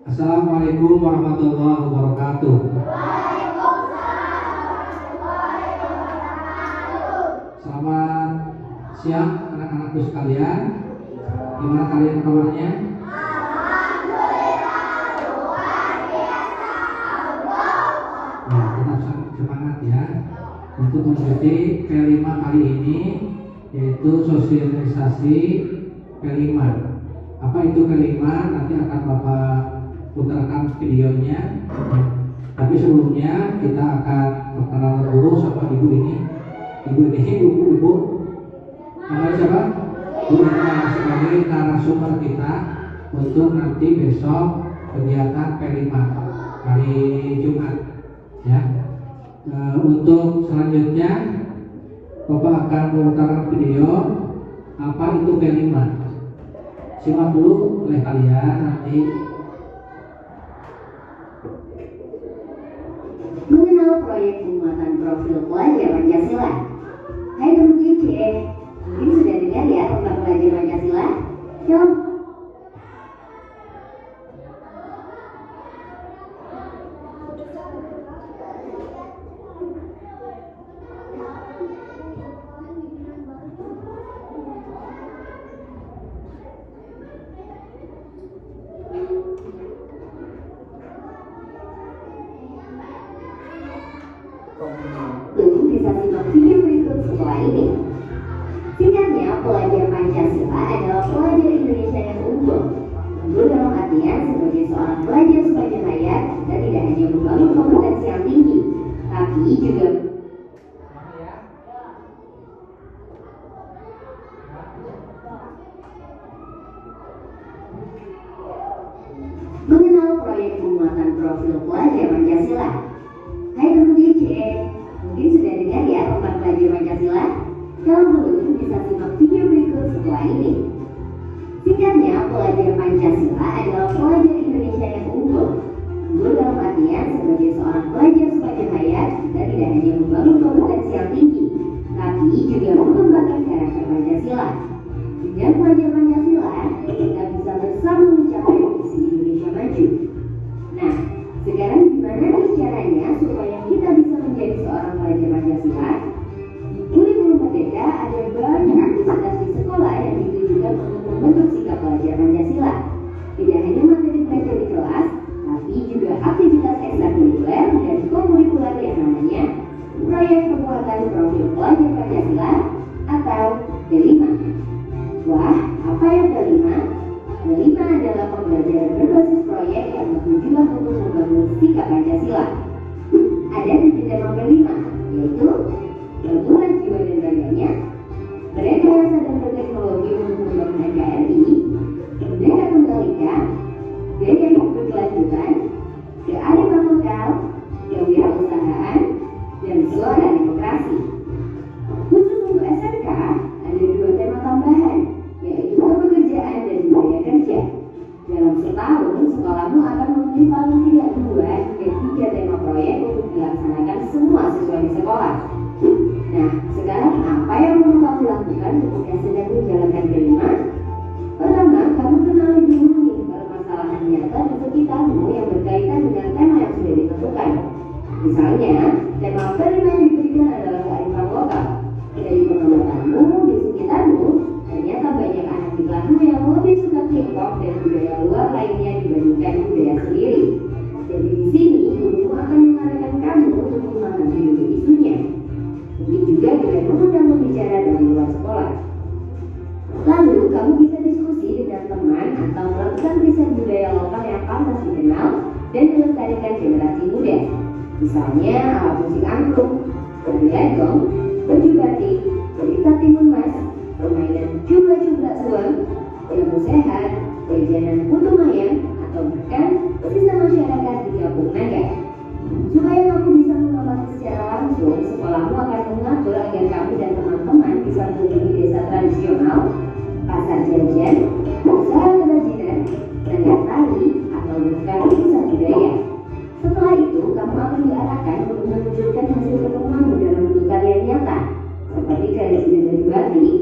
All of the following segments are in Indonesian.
Assalamualaikum warahmatullahi wabarakatuh. Selamat siang anak-anakku sekalian. Gimana kalian kabarnya? Nah, tetap semangat ya untuk mengikuti P5 kali ini, yaitu sosialisasi P5. Apa itu P5? Nanti akan Bapak putarkan videonya. Tapi sebelumnya kita akan perkenalan dulu sama ibu ini. Ibu namanya siapa? Bu Irma sebagai narasumber kita untuk nanti besok kegiatan P5 hari Jumat ya. Untuk selanjutnya Bapak akan memutarkan video apa itu P5. Simak dulu oleh kalian nanti. Mengenal proyek penguatan profil pelajar Pancasila. Hai teman-teman CE, mungkin sudah dengar ya tentang pelajar Pancasila? Yuk. Belum bisa simak video berikut setelah ini. Singkatnya, pelajar Pancasila adalah pelajar Indonesia yang unggul. Unggul dalam artian sebagai seorang pelajar sepanjang hayat, kita tidak hanya membangun kompetensi yang tinggi, tapi juga mengenal proyek penguatan profil pelajar Pancasila. Hai teman-teman CE, mungkin sudah dengar ya tentang pelajar Pancasila? Kalau belum, bisa simak video berikut setelah ini. Singkatnya, pelajar Pancasila adalah pelajar Indonesia yang unggul. Unggul dalam artian sebagai seorang pelajar sepanjang hayat, kita tidak hanya membangun kompetensi yang tinggi, tapi juga mengembangkan karakter Pancasila. Dengan pelajar Pancasila, kita bisa bersama mencapai visi Indonesia maju. Nah, sekarang gimana nih caranya supaya kita bisa menjadi seorang pelajar Pancasila? Di kurikulum Merdeka ada banyak aktivitas di sekolah yang ditujukan untuk membentuk sikap pelajar Pancasila. Tidak hanya materi belajar di kelas, tapi juga aktivitas ekstrakurikuler dan kokurikuler yang namanya proyek penguatan profil pelajar Pancasila atau P5. Wah, apa yang P5? P5 adalah pembelajaran berbasis proyek yang bertujuan untuk membangun sikap Pancasila. Ada 7 tema P5, yaitu gabungan jiwa dan raganya, berekayasa dan berteknologi untuk membangun NKRI, Merdeka Tunggal Ika, gaya hidup berkelanjutan, kearifan lokal, kewirausahaan, dan suara demokrasi. Khusus untuk SMK, ada 2 tema tambahan, yaitu pekerjaan dan budaya kerja. Dalam setahun, sekolahmu akan memilih paling tidak 2 hingga 3 tema proyek untuk dilaksanakan semua siswa di sekolah. Nah, sekarang apa yang perlu kamu lakukan ketika sedang menjalankan P5? Pertama, kamu kenali dulu nih permasalahan nyata di sekitarmu yang berkaitan dengan tema yang sudah ditentukan. Misalnya, tema P5 yang diberikan adalah kearifan lokal. Dari pengamatanmu di sekitarmu, ternyata banyak anak di kelasmu yang lebih suka K-pop dan budaya luar lainnya dibandingkan budaya sendiri. Jadi di sini, gurumu akan mengarahkan kamu untuk memahami dulu isunya. Mungkin juga dengan mengundang pembicara dari luar sekolah. Lalu, kamu bisa diskusi dengan teman atau melakukan riset budaya lokal yang pantas dikenal dan dilestarikan generasi muda. Misalnya alat musik angklung, tari legong, baju batik, cerita timun mas, permainan cubla-cubla suam, ilmu sehat, jajanan putu mayang, atau bahkan sistem masyarakat di kampung naga. Supaya kamu bisa mengamati secara langsung, sekolahmu akan mengatur agar kamu dan teman-teman bisa mengunjungi desa tradisional, pasar jajan, usaha kerajinan, sanggar tari, atau bahkan pusat budaya. Setelah itu, kamu akan diarahkan untuk menunjukkan hasil ketemuanmu dalam bentuk karya nyata, seperti kerajinan dari batik,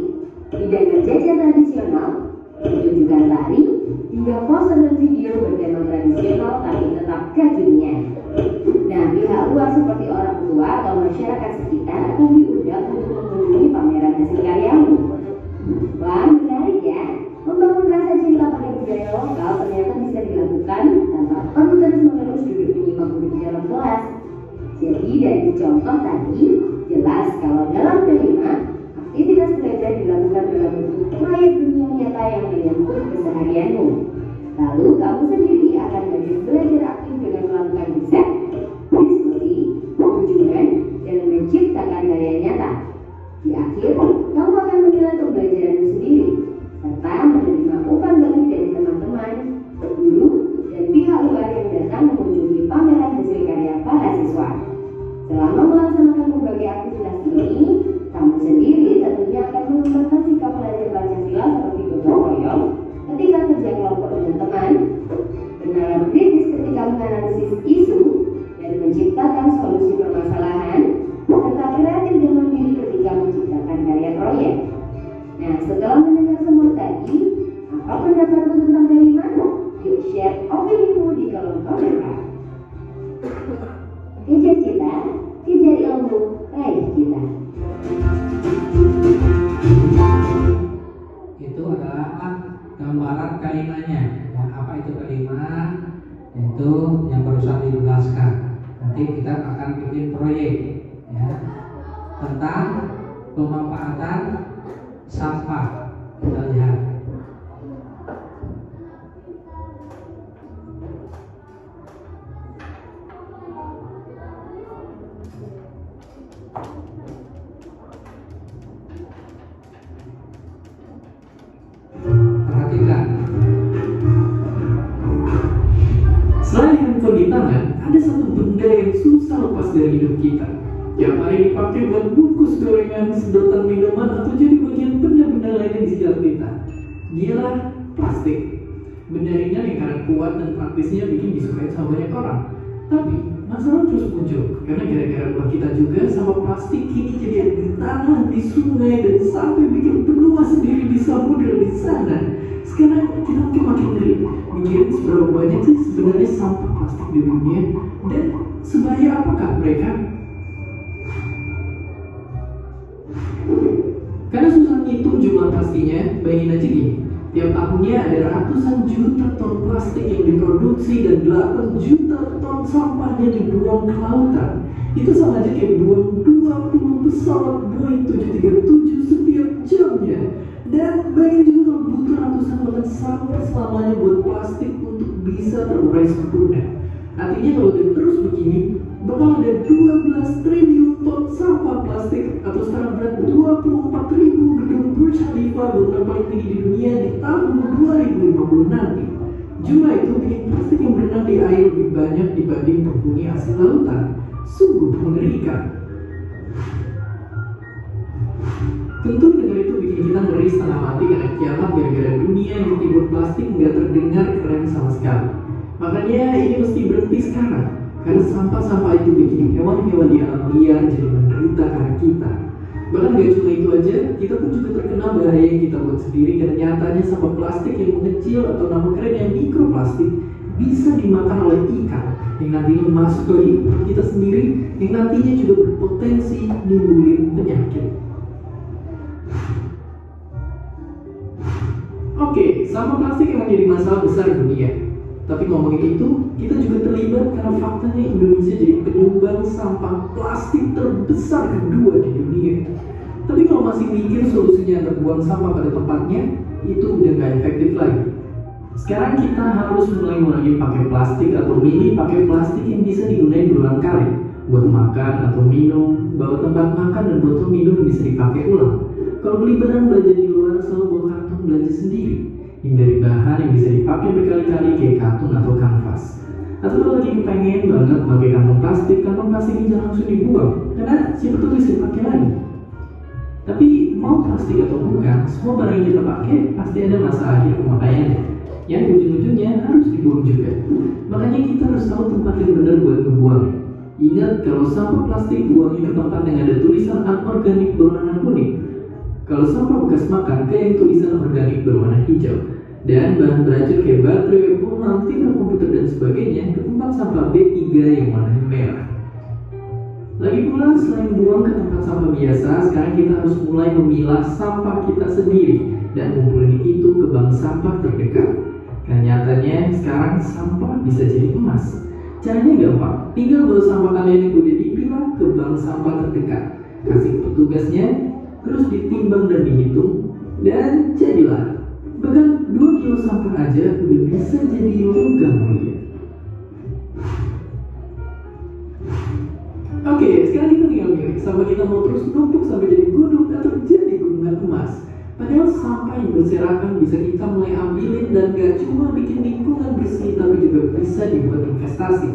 hidangan jajan tradisional, pertunjukan tari, hingga poster dan video bertema tradisional masyarakat sekitar akan diundang untuk mengunjungi pameran hasil karyamu. Wah, menarik ya. Membangun rasa cinta pada budaya lokal ternyata bisa dilakukan tanpa perlu terus-menerus duduk menyimak guru di dalam kelas. Jadi dari contoh tadi, jelas kalau dalam kelima, aktivitas belajar dilakukan dalam bentuk proyek dunia nyata yang menyangkut keseharianmu. Lalu kamu sendiri akan banyak belajar aktif dengan melakukan riset, diskusi, kunjungan, dan menciptakan karya nyata. Di akhir, kamu akan menilai pembelajaranmu sendiri, serta menerima umpan balik dari teman-teman, guru, dan pihak luar yang datang mengunjungi pameran hasil karya para siswa. Selama melaksanakan berbagai aktivitas ini, kamu sendiri tentunya akan mengembangkan sikap belajar Pancasila seperti gotong royong ketika kerja kelompok dengan teman, bernalar kritis ketika menganalisis isu, dan menciptakan solusi permasalahan, serta kreatif dan mandiri ketika menciptakan karya proyek. Nah, setelah mendengar semua tadi, apa pendapatmu tentang kelima? Yuk share opinimu di kolom komentar. Kejar cita, kejar ilmu, raih cita. Itu adalah gambaran kalimanya. Ya, apa itu kelima? Itu yang barusan dijelaskan. Nanti kita akan bikin proyek ya, tentang pemanfaatan sampah. Kita lihat. Perhatikan. Selain handphone di tangan, ada satu benda yang susah lepas dari hidup kita. Tiap hari dipakai buat bungkus gorengan, sedotan minuman, atau jadi bagian benda-benda lain di sekitar kita. Dialah plastik. Benda ringan yang kadang kuat dan praktisnya bikin disukai sama banyak orang. Tapi masalah terus muncul karena gara-gara ulah kita juga sama plastik kini jadi ada di tanah, di sungai, dan sampai bikin benua sendiri di samudera di sana. Sekarang kita makin ngeri mikirin seberapa banyak sih sebenarnya sampah plastik di dunia dan sebahaya apakah mereka? Karena susah ngitung jumlah pastinya, bayangin aja gini. Tiap tahunnya ada ratusan juta ton plastik yang diproduksi dan 8 juta ton sampahnya dibuang ke lautan. Itu sama aja kayak buang 20 pesawat Boeing 737 setiap jamnya. Dan bayangin juga kalau butuh ratusan banget sampah selamanya buat plastik untuk bisa terurai sempurna. Artinya kalau udah terus begini, bakal ada 12 triliun ton sampah plastik atau setara berat 24.000 gedung Burj Khalifa, bangunan paling tinggi di dunia di tahun 2050 nanti. Jumlah itu bikin plastik yang berenang di air lebih banyak dibanding penghuni asli lautan. Sungguh mengerikan. Tentu dengan itu bikin kita ngeri setengah mati karena kiamat gara-gara dunia yang ditimbun plastik nggak terdengar keren sama sekali. Makanya ini mesti berhenti sekarang. Karena sampah-sampah itu bikin hewan-hewan di alam liar jadi menderita karena kita. Bahkan gak cuma itu aja, kita pun juga terkena bahaya yang kita buat sendiri. Karena nyatanya sampah plastik yang mengecil atau nama kerennya mikroplastik bisa dimakan oleh ikan yang nantinya masuk ke hidup kita sendiri, yang nantinya juga berpotensi nimbulin penyakit. Oke, sampah plastik emang jadi masalah besar di dunia. Tapi ngomongin itu, kita juga terlibat karena faktanya Indonesia jadi penyumbang sampah plastik terbesar kedua di dunia. Tapi kalau masih mikir solusinya terbuang sampah pada tempatnya, itu udah gak efektif lagi. Sekarang kita harus mulai mengurangi pakai plastik atau milih pakai plastik yang bisa digunakan berulang kali. Buat makan atau minum, bawa tempat makan dan botol minum yang bisa dipakai ulang. Kalau beli barang belanja di luar, selalu bawa kantong belanja sendiri. Yang dari bahan yang bisa dipakai berkali-kali kayak karton atau kanvas. Atau kalau lagi pengen banget pakai kantong plastik ini jangan langsung dibuang karena siapa tahu bisa dipakai lagi. Tapi mau plastik atau bukan, semua barang yang kita pakai pasti ada masa akhir pemakaiannya yang ujung-ujungnya harus dibuang juga. Makanya kita harus tahu tempat yang benar buat ngebuang. Ingat kalau sampah plastik buangnya ke tempat yang ada tulisan anorganik berwarna kuning. Kalau sampah bekas makan kayak tulisan organik berwarna hijau. Dan bahan beracun kayak baterai, pulpen, komputer dan sebagainya ke tempat sampah B3 yang warnanya merah. Lagi pula, selain buang ke tempat sampah biasa, sekarang kita harus mulai memilah sampah kita sendiri dan ngumpulin itu ke bank sampah terdekat. Dan nyatanya sekarang sampah bisa jadi emas. Caranya gampang, tinggal bawa sampah kalian yang udah dipilah ke bank sampah terdekat, kasih petugasnya, terus ditimbang dan dihitung, dan jadilah. Bahkan 2 kilo sampah aja udah bisa jadi logam mulia. Oke, sekarang kita tinggal milih sampah kita mau terus numpuk sampai jadi gunung atau jadi gunungan emas. Padahal sampah yang berserakan bisa kita mulai ambilin dan gak cuma bikin lingkungan bersih, tapi juga bisa dibuat investasi.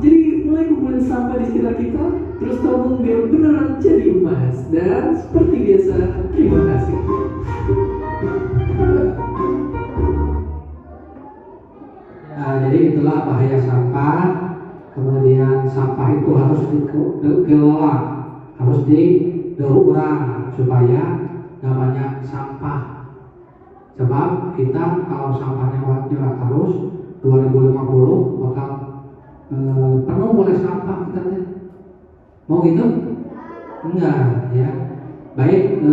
Jadi mulai kumpulin sampah di sekitar kita, terus tabung biar beneran jadi emas. Dan seperti biasa, terima kasih. Jadi itulah bahaya sampah. Kemudian sampah itu harus dikelola, harus didaur ulang supaya nggak banyak sampah. Sebab kita kalau sampahnya terus 2050 bakal penuh oleh sampah kita teh. Mau gitu? Enggak ya. Baik,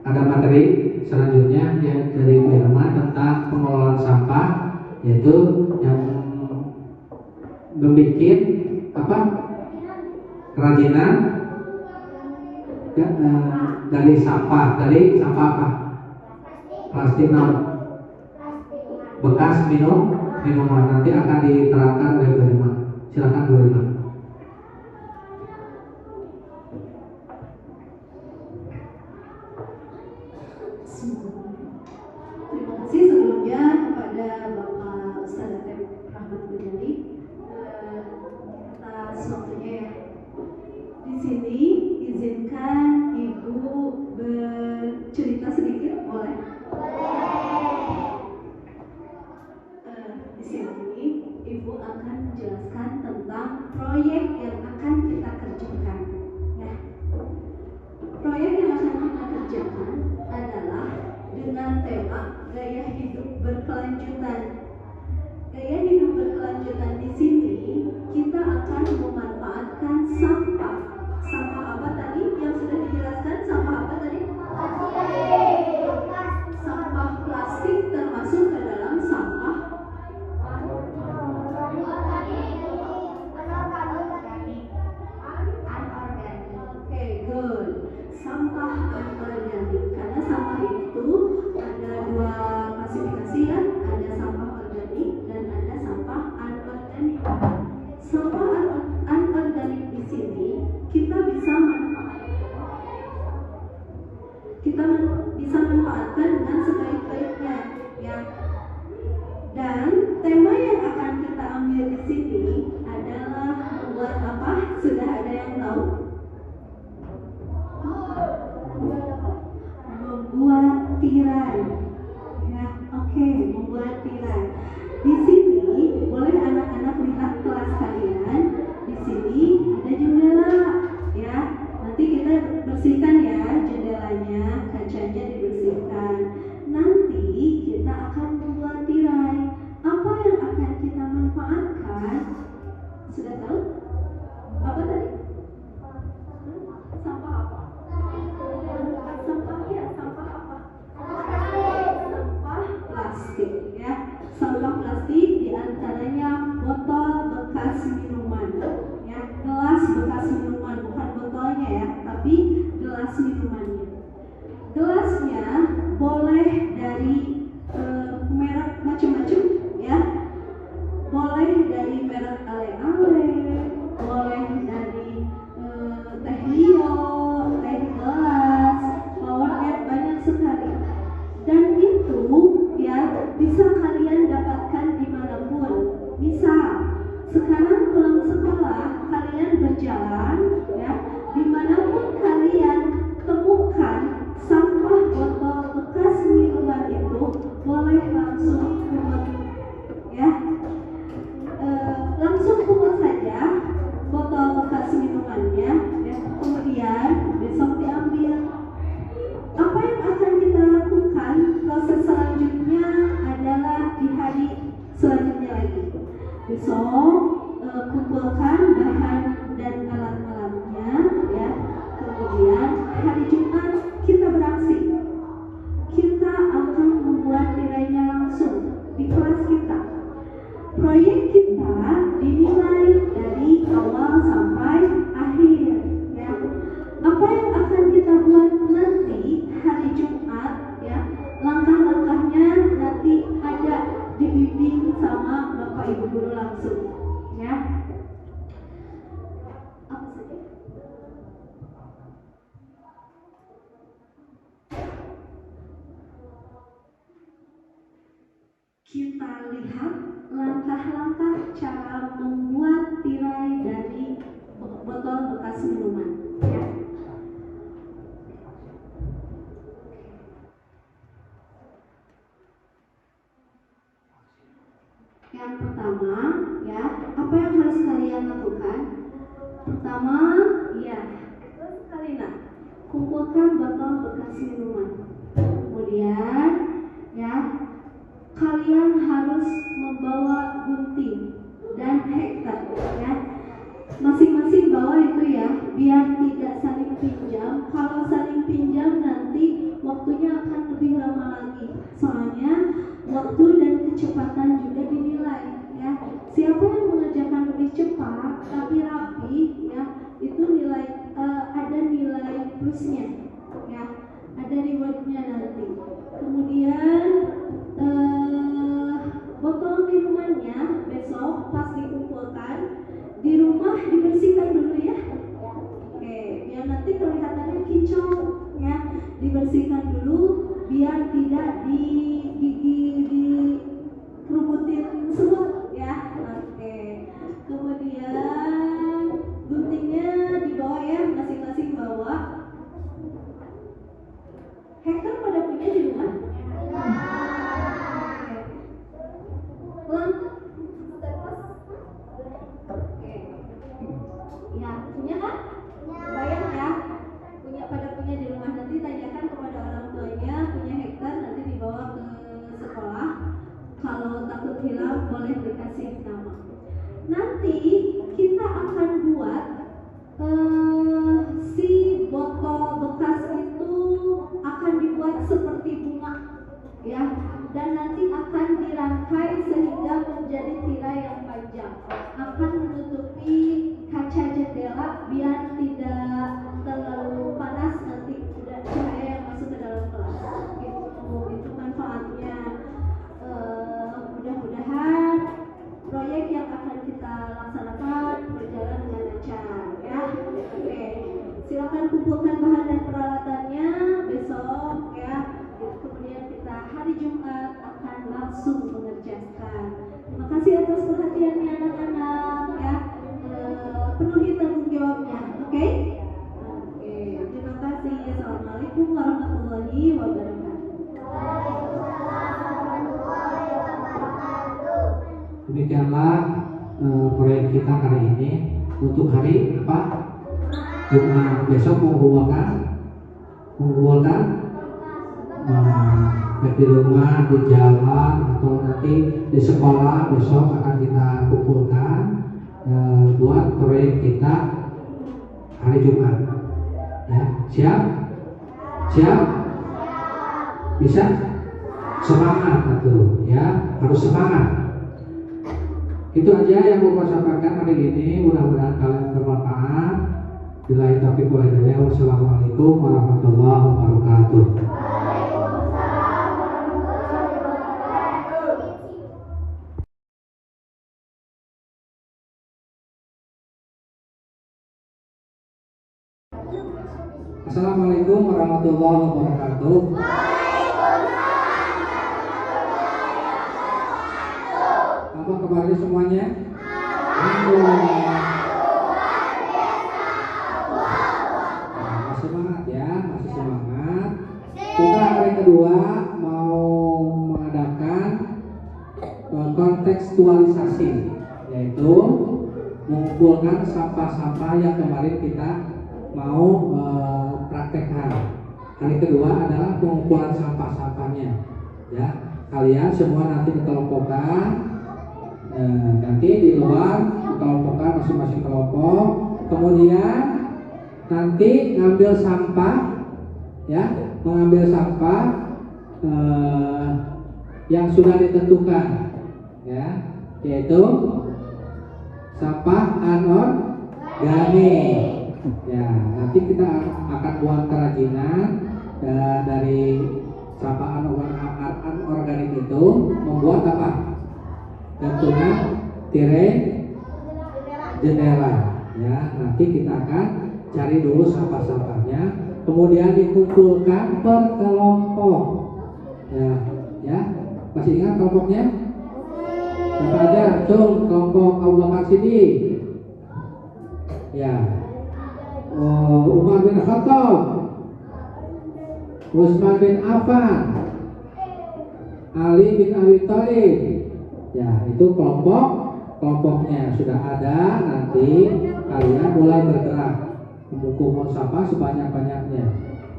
ada materi selanjutnya ya dari Firman tentang pengelolaan sampah, yaitu yang membuat apa kerajinan ya, dari sampah apa? Plastik bekas minuman nanti akan diterangkan oleh Firman. Silakan Firman. Terima kasih sebelumnya kepada Bapak Ustaz Rahmat Ghazali atas waktunya ya. Di sini izinkan Ibu bercerita sedikit, boleh? Di sini Ibu akan menjelaskan tentang proyek yang akan kita kerjakan. Ya. Proyek yang akan kita kerjakan adalah dengan tema gaya hidup berkelanjutan. Gaya hidup berkelanjutan di sini kita akan memanfaatkan sampah. Sampah apa tadi yang sudah dijelaskan? Sampah apa tadi? Sampah plastik termasuk ke dalam sampah Oke, good. Sampah anorganik. Karena sampah itu ada 2 klasifikasi ya, ada sampah organik dan ada sampah anorganik. Sampah anorganik di sini kita bisa manfaatkan dengan sebaik-baiknya ya. Dan tema yang akan kita ambil di sini adalah membuat apa? Sudah ada yang tahu? Membuat tirai. Ya, oke, membuat tirai. Di sini boleh anak-anak lihat kelas kalian. Di sini ada jendela, ya. Nanti kita bersihkan ya jendelanya, kacanya dibersihkan. Nanti kita akan membuat tirai. Apa yang akan kita manfaatkan? Sudah tahu? Apa tadi? Sampah apa? Sampah apa? Sampah plastik ya. Sampah plastik diantaranya botol bekas minuman ya, gelas bekas minuman, bukan botolnya ya, tapi gelas minumannya. Gelasnya boleh dari merek macam-macam ya. Boleh dari merek ale-ale, boleh dari teh Lio, teh gelas, powerade, banyak sekali. Dan itu ya bisa kalian dapatkan dimanapun. Misal sekarang pulang sekolah kalian berjalan ya, dimanapun kalian temukan sampah botol bekas minuman itu, boleh langsung pungut ya. Langsung pungut saja botol bekas minumannya ya, kemudian besok diambil. Apa yang akan kita lakukan? Proses selanjutnya adalah di hari selanjutnya lagi. Besok kumpulkan kita lihat langkah-langkah cara membuat tirai dari botol bekas minuman, ya. Yang pertama, ya, apa yang harus kalian lakukan? Pertama, ya, sekali kumpulkan botol bekas minuman. Kemudian, ya, kalian harus membawa gunting dan hektar, ya. Masing-masing bawa itu ya, biar tidak saling pinjam. Kalau saling pinjam nanti waktunya akan lebih lama lagi. Soalnya waktu dan kecepatan juga dinilai, ya. Siapa yang mengerjakan lebih cepat tapi rapi, ya, itu ada nilai plusnya, ya, ada rewardnya nanti. Kemudian botol minumannya besok pas dikumpulkan di rumah dibersihkan dulu ya. Oke, biar nanti kelihatannya kicau, ya. Dibersihkan dulu biar tidak dikerubutin semut, ya. Oke. Kemudian guntingnya dibawa ya, masing-masing bawa. Hektar pada punya di rumah? Oke. Ya, punya kan? Bayang ya. Punya di rumah, nanti tanyakan kepada orang tuanya punya hektar, nanti dibawa ke sekolah. Kalau takut hilang boleh dikasih nama. Nanti kita akan buat si botol bekas itu akan dibuat seperti bunga, ya, dan nanti akan dirangkai sehingga menjadi tirai yang panjang, akan menutupi kaca jendela biar tidak terlalu panas nanti tidak cahaya yang masuk ke dalam kelas. Itu manfaatnya. Mudah-mudahan proyek yang akan kita laksanakan berjalan dengan lancar, ya. Oke, silakan kumpulkan bahan dan peralatannya besok, ya. Kemudian kita hari Jumat akan langsung mengerjakan. Terima kasih atas perhatiannya anak-anak, ya. Penuhi tanggung jawabnya, oke? Oke, terima kasih. Assalamualaikum warahmatullahi wabarakatuh. Demikianlah proyek kita kali ini untuk hari apa? Jumat besok mengumpulkan baik di rumah, di jalan, atau nanti di sekolah besok akan kita kumpulkan buat proyek kita hari Jumat. Ya, siap? Bisa? Semangat atuh, ya, harus semangat. Itu aja yang mau saya sampaikan hari ini. Mudah-mudahan kalian bermanfaat. Billahi taufiq wal hidayah. Wassalamualaikum warahmatullahi wabarakatuh. Assalamualaikum warahmatullahi wabarakatuh. Apa kabarnya semuanya? Masih semangat ya, masih semangat. Kita hari kedua mau mengadakan kontekstualisasi, yaitu mengumpulkan sampah-sampah yang kemarin kita mau praktekkan. Hari kedua adalah pengumpulan sampah-sampahnya, ya. Kalian semua nanti dikelompokkan. Nanti di luar dikelompokkan masing-masing kelompok. Kemudian nanti ngambil sampah, ya, mengambil sampah yang sudah ditentukan, ya, yaitu sampah anorganik. Ya, nanti kita akan buat kerajinan dari sampah anorganik itu, membuat apa? Gantungan tirai jendela, ya. Nanti kita akan cari dulu sampah-sampahnya, kemudian dikumpulkan per kelompok, ya. Masih ingat kelompoknya? Siapa aja? Cung, kelompok Abu Bakar Siddiq. Ya. Umar bin Khattab, Utsman bin Affan, Ali bin Abi Thalib. Ya, itu kelompoknya sudah ada. Nanti kalian mulai bergerak memukul mushafah sebanyak-banyaknya.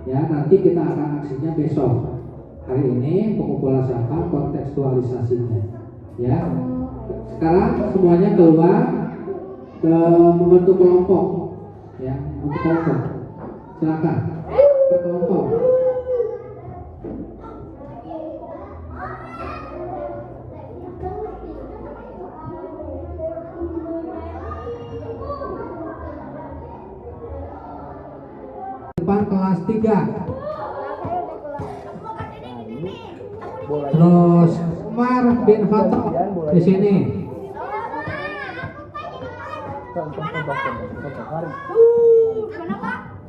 Ya, nanti kita akan aksinya besok. Hari ini pengumpulan mushafah, kontekstualisasinya. Ya, sekarang semuanya keluar ke membentuk kelompok. Ya, untuk kelompok. Silakan. Ke kelompok. Depan kelas 3. Terus Umar bin Khattab di sini.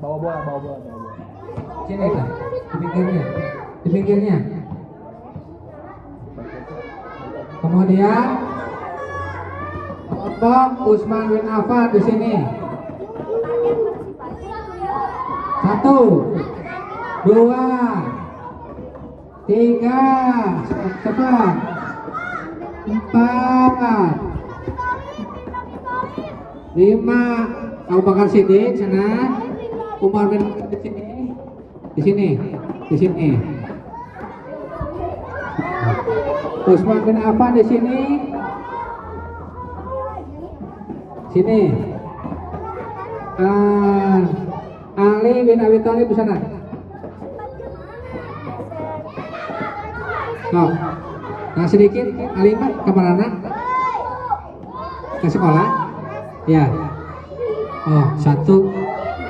Bawa bola. Sini kan, di pinggirnya. Kemudian kelompok Utsman bin Affan di sini. 1, 2, 3, cepat. 4, 5, Abu Bakar Siddiq sana. Umar bin di sini. Utsman bin Affan di sini. Ali bin Abi Thalib di sana. Oh, nah sedikit. Ali ke mana? Ke sekolah? Ya. Oh, 1.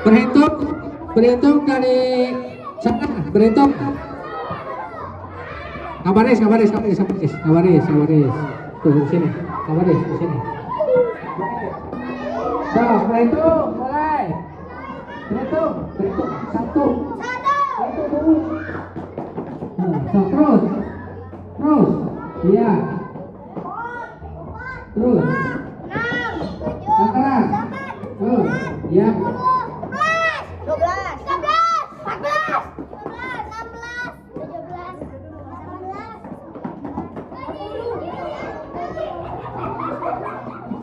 Berhitung dari sana. Berhitung. Kabaris. Tuh di sini. Kabaris di sini. So, berhitung, mulai. Berhitung. 1. So, terus. Iya. Terus. Yang keras. Iya. 12, 13, 14, 15, 16, 17, 18,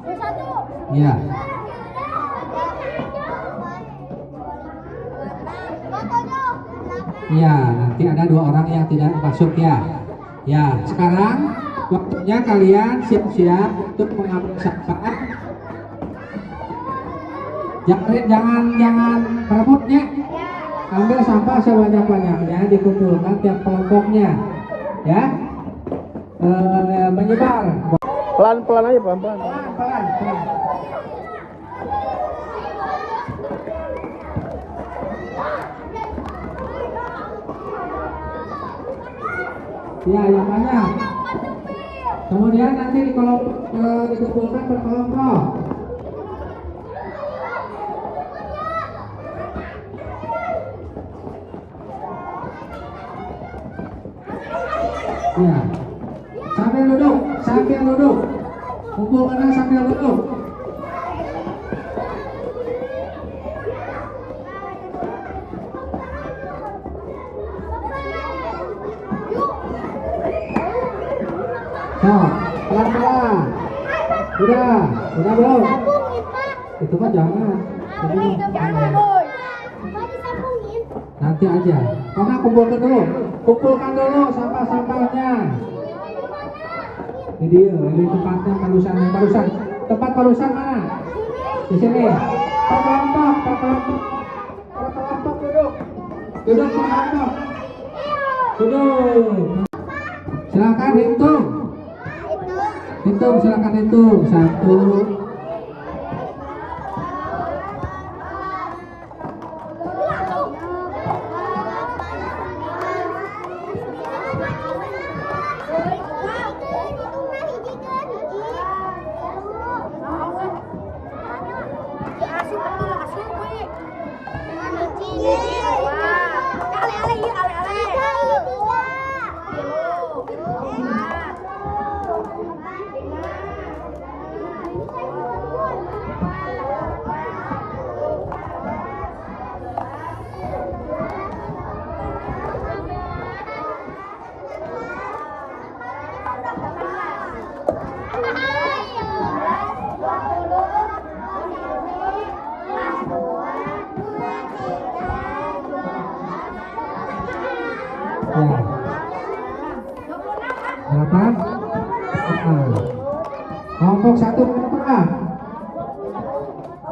19, 20. Iya. Iya, nanti ada 2 orang yang tidak masuk ya. Ya, sekarang waktunya kalian siap-siap untuk mengambil sampah. Jangan berebutnya. Ambil sampah sebanyak-banyaknya, dikumpulkan tiap kelompoknya. Ya. Menyebar. Pelan-pelan aja, pelan-pelan. Pelan. Ya, yang banyak. Kemudian nanti dikumpulkan per kelompok. Ya. Sambil duduk. Kumpulkan sambil duduk. Nah, pelan-pelan. Udah belum? Itu mah jangan. Nanti aja. Karena kumpulkan dulu sampah-sampahnya. Ini tempatnya barusan. Tempat barusan mana? Di sini. Per kelompok duduk. Duduk per kelompok. Duduk. Silakan hitung. Silakan hitung. 1. Ya. Berapa? Kelompok 1 berapa?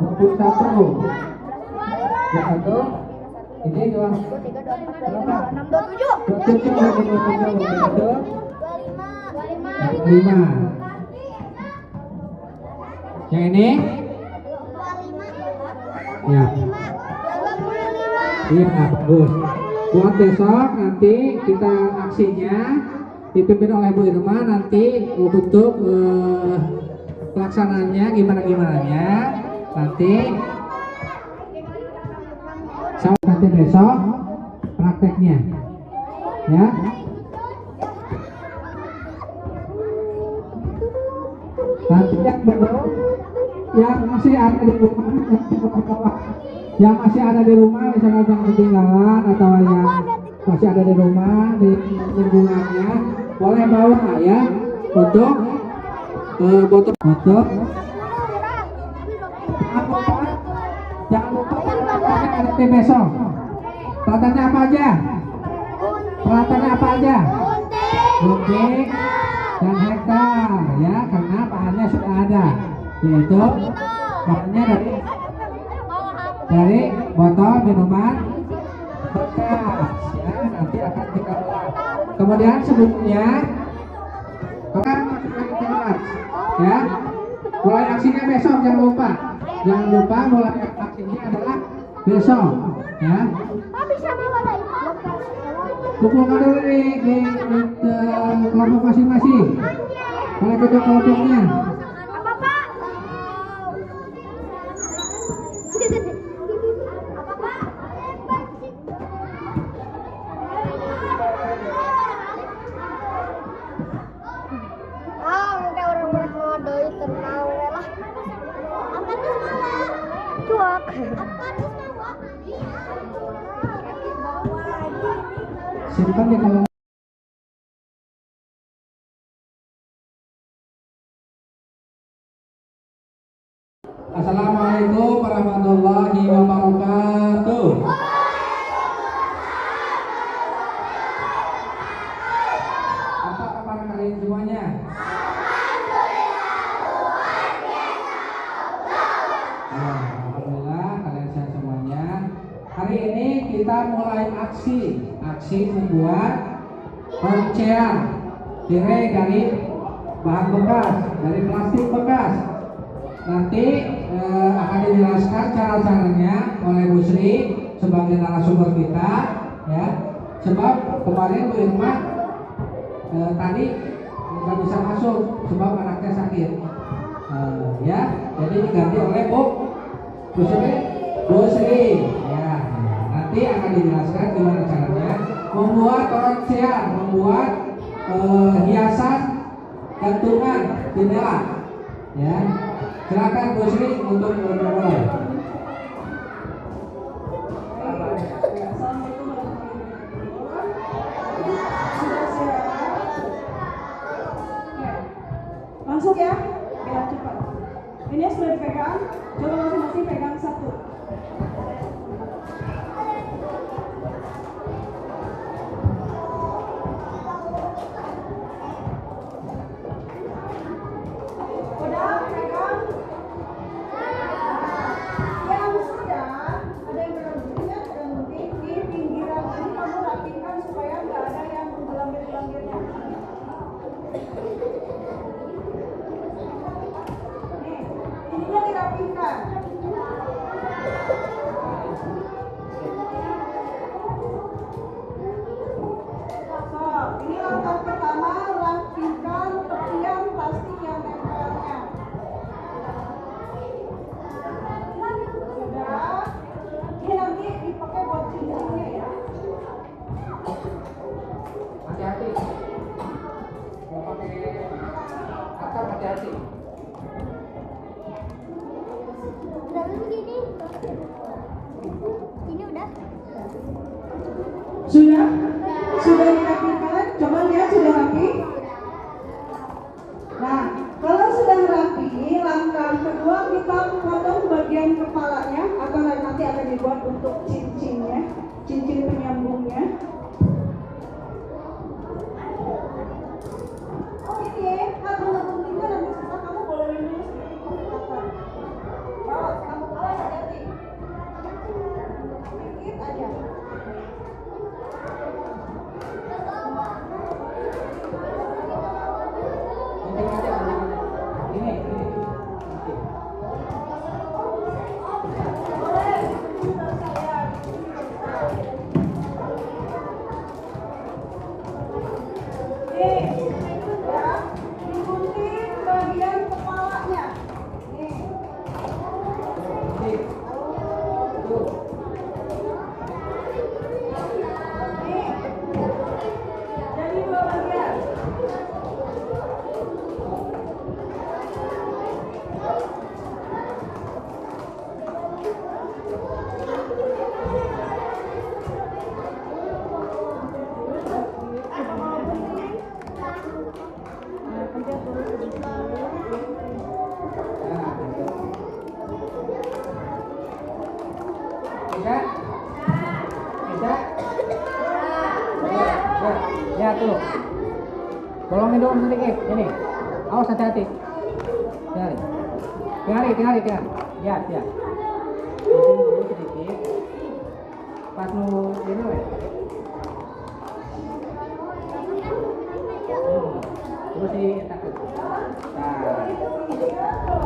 21. Ya, 1. Ini 2. Berapa? 27. 25. Yang ini? Ya. Iya, bagus. Buat besok nanti kita aksinya dipimpin oleh Bu Irma nanti untuk pelaksanaannya gimana-gimananya nanti nanti besok prakteknya ya. Nanti yang masih ada di rumah yang masih ada di rumah misalnya yang ketinggalan atau yang masih ada di rumah di lingkungannya boleh bawa ya untuk botol jangan lupa ada tim besok. Peralatannya apa aja? Gunting dan hektar ya, karena bahannya sudah ada, yaitu bahannya dari botol minuman bekas ya, nanti akan kita olah. Kemudian sebelumnya kita ya, mulai aksinya besok, jangan lupa mulai aksinya adalah besok ya. Kumpulkan dulu di kelompok masing-masing. Mulai ketua kelompoknya. Simpan di kolom. Assalamualaikum warahmatullahi wabarakatuh. Apa kabar kalian semuanya? Alhamdulillah kalian sehat semuanya. Hari ini kita mulai aksi membuat rangkaian tirai dari bahan bekas, dari plastik bekas. Nanti akan dijelaskan cara-caranya oleh Bu Sri sebagai narasumber kita ya. Sebab kemarin Bu Irma tadi nggak bisa masuk sebab anaknya sakit ya, jadi diganti oleh Bu Sri ya. Nanti akan dijelaskan gimana caranya membuat rangkaian, membuat hiasan gantungan jendela ya. Silakan Bu Sri untuk memulai. Masuk ya, biar cepat. Ini sudah dipegang, coba masing-masing pegang satu. Ini langkah pertama, rapikan tepian plastik yang nempelnya. Sudah. Ini nanti dipakai buat cincinnya ya. Hati-hati. Mau pakai atap, hati-hati. Udah begini. Ini udah. Sudah? Sudah dirapikan? Coba lihat sudah rapi? Nah, kalau sudah rapi, langkah kedua kita potong bagian kepalanya atau nanti akan dibuat untuk cincinnya, cincin penyambungnya. Jadi dua bagian. Bisa? Bisa? Ya tuh. Bolongin dulu sedikit. Ini. Awas hati-hati. Tinggali. Ya. Bolongin dulu sedikit. Pas nunggu ini weh. Terus takut. Nah.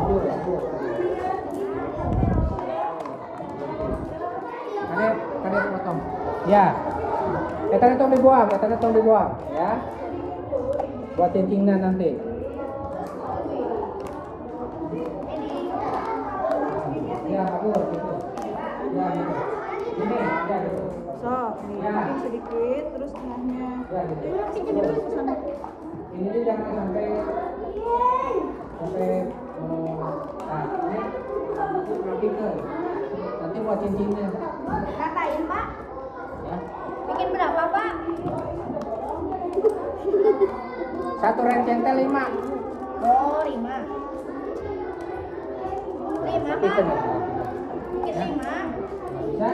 Lanjut. Karet potong. Ya. Tadi tong dibuang, ya. Buat cincingnya nanti. Ya, bagus gitu. Ya, gitu. Ini, ya gitu. Sok, nih, Ya. bikin sedikit, terus tengahnya. Ya, gitu. Ini tuh jangan sampai nah, ini rapikan. Nanti buat cincinnya. Katain Pak, Ya. bikin berapa Pak? Satu renceng teh 5. Oh 5 Pak, Bikin ya. bikin 5. Bisa?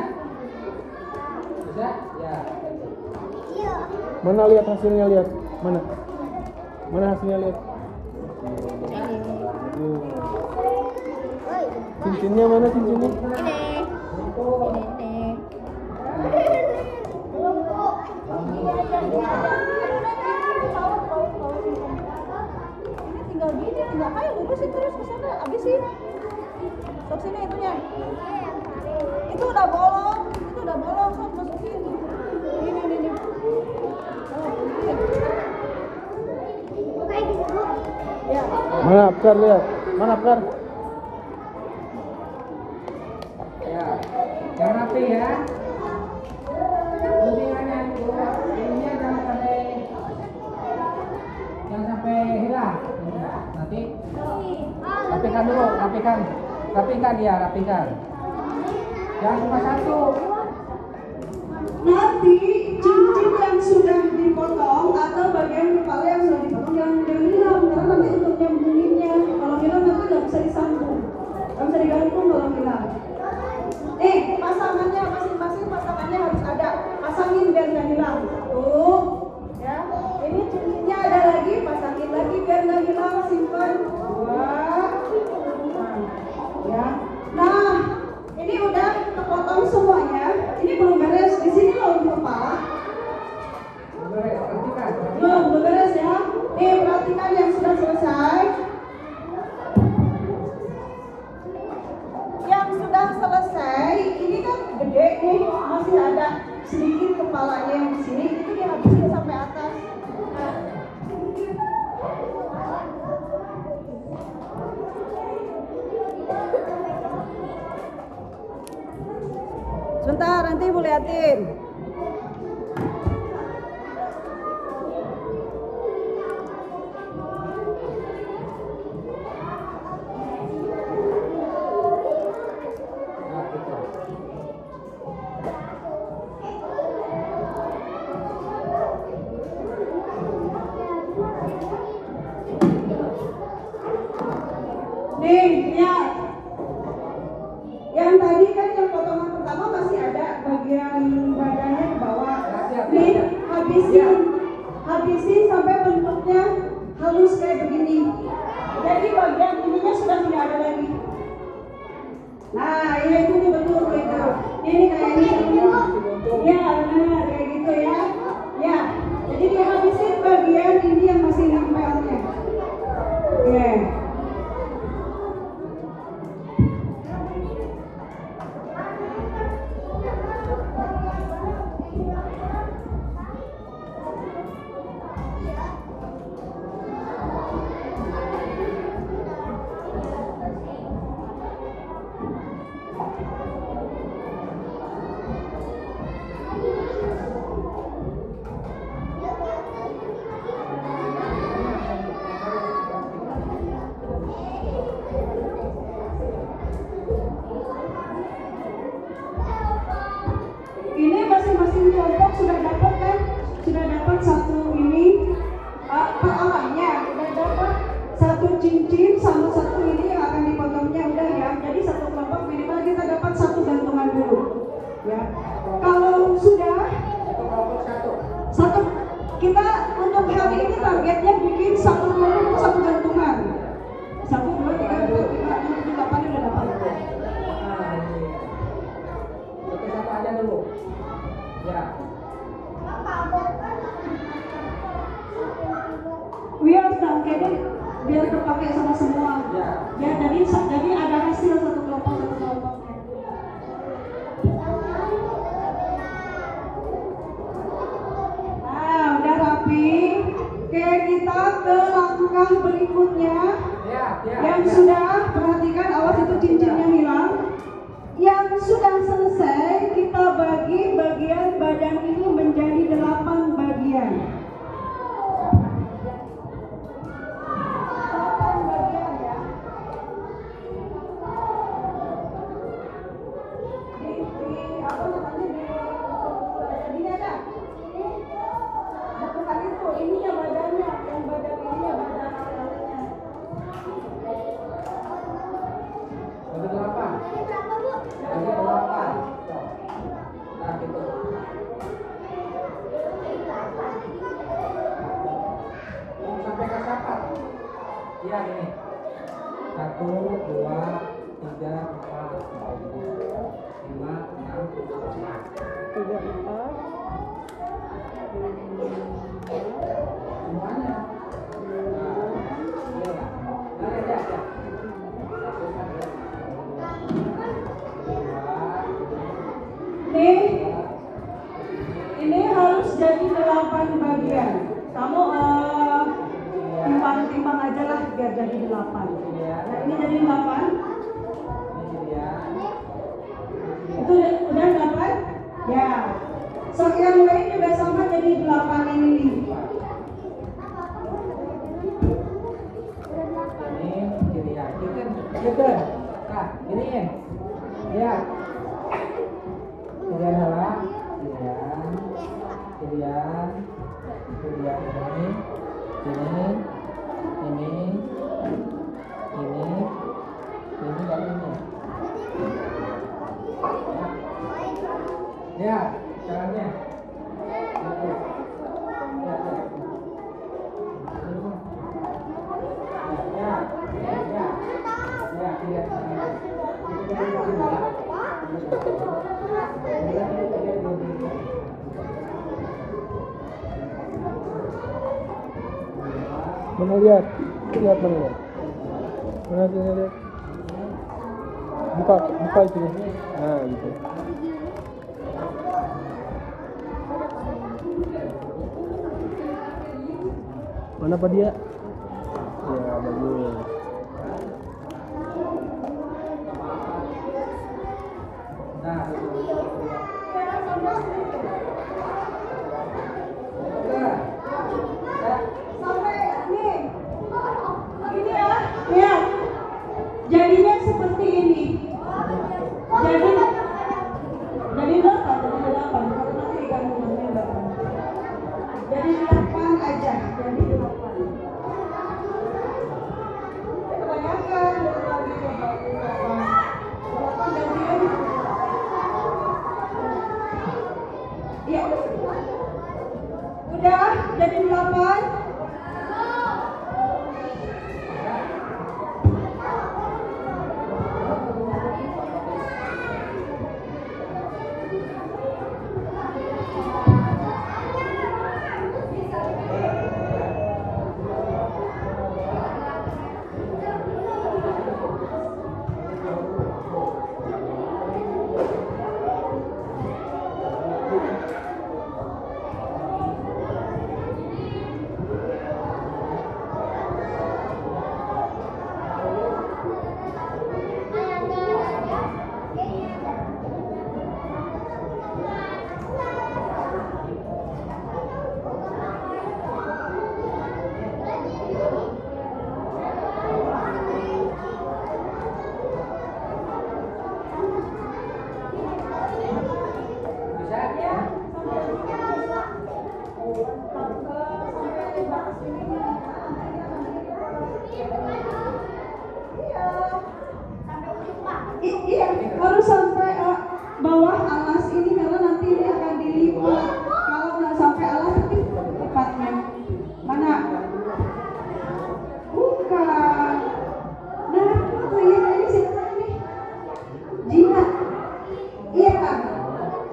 Bisa? Ya. Iya. Mana lihat hasilnya, lihat. Mana? Mana hasilnya, lihat. Woi, Cincinnya mana cincinnya? ini. Ini tinggal gini, tinggal kayak lurusin terus ke sana, abisin. Sok sini itunya. Itu udah bolong, sok masukin. Ini. Kayak gitu. Ya. Mana Abkar, lihat. Mana Abkar? Ya. Yang rapi ya. Guntingannya itu, ininya jangan sampai hilang. Nanti rapikan dulu, rapikan dia. Jangan cuma satu. Nanti cincin yang sudah dipotong atau bagian kepala yang sudah dipotong jangan hilang karena nanti untuk nyambunginnya kalau hilang nanti nggak bisa disambung, nggak bisa digantung kalau hilang. Pasangannya masing-masing pasangannya harus ada, pasangin biar nggak hilang. Tuh, ya. Ini cincinnya ada lagi, pasangin lagi biar nggak hilang, simpan. 2, ya. Nah, ini udah kepotong semuanya. Ini belum beres. Di sini loh di kepala. Belum beres ya. Nih perhatikan yang sudah selesai. Yang sudah selesai, ini kan gede nih, masih ada sedikit kepalanya yang di sini. Itu dihabisin sampai atas. Nah. Sebentar, nanti Ibu liatin. Nih, lihat. Yang tadi kan yang potongan pertama masih ada bagian badannya ke bawah. Nih, habisin sampai bentuknya halus kayak begini. Jadi bagian ininya sudah tidak ada lagi. Nah, ya itu betul itu. Ini kayak ini. Ya, benar kayak gitu ya. Ya, jadi dihabisin bagian ini yang masih nempelnya. Oke. masing-masing kelompok sudah dapat kan? Sudah dapat satu ini peralahnya, sudah dapat satu cincin sama satu ini yang akan dipotongnya udah ya. Jadi satu kelompok minimal kita dapat satu gantungan dulu. Ya. Kalau sudah satu kita untuk hari ini targetnya bikin satu kelompok satu gantungan. 1, 2, 3, 4, 5, 6, 7, 8 udah dapat. Satu aja dulu. Ya. Biar kayaknya biar terpakai sama semua. Ya jadi ada hasil satu kelompoknya. Nah, udah rapi. Oke, kita ke langkah berikutnya. Yang sudah perhatikan, awas itu cincinnya hilang. Yang sudah selesai, kita bagi bagian badan ini menjadi 8 bagian. Ya ini 1, 2, 3, 4, 5, 6, 7, 8 semuanya. Ini harus jadi 8 bagian. Kamu timbang aja lah biar jadi 8. Nah, ini jadi 8. Itu udah 8? Ya. So yang lain juga sama jadi 8 ini nih. Ini kiri ya. Gitu. Nah, giniin. Ya. Kirian adalah kirian ini dan ini. Ya, caranya. Mana lihat mana lihat. Mana sini lihat. Buka itu. Nah, gitu. Mana apa dia? Ya, bagus. Nah, Sampai nih. Ini ya. Ya. Jadinya seperti ini. Jadi 8 kalau nanti digabungnya 8. Jadi 8 aja. Jadi 8. Kebanyakan lagi coba 8 gantian. Ya. Udah jadi 8.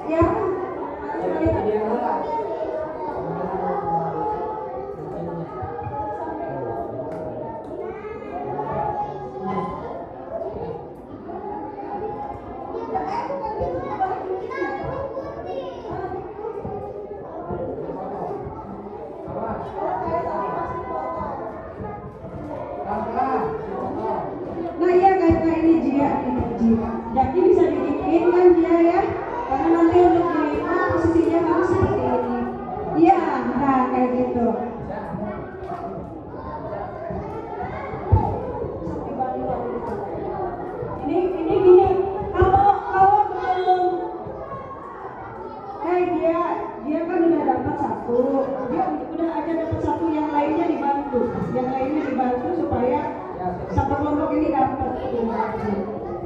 Ya. Nah iya kayak ini Jia, jadi bisa dibikin kan Jia ya, karena nanti untuk di posisinya harus seperti ini. Iya, nah kayak gitu. Ini gini, kalau belum, dia kan udah dapat satu, dia udah ada dapat satu, yang lainnya dibantu supaya satu kelompok ini dapat.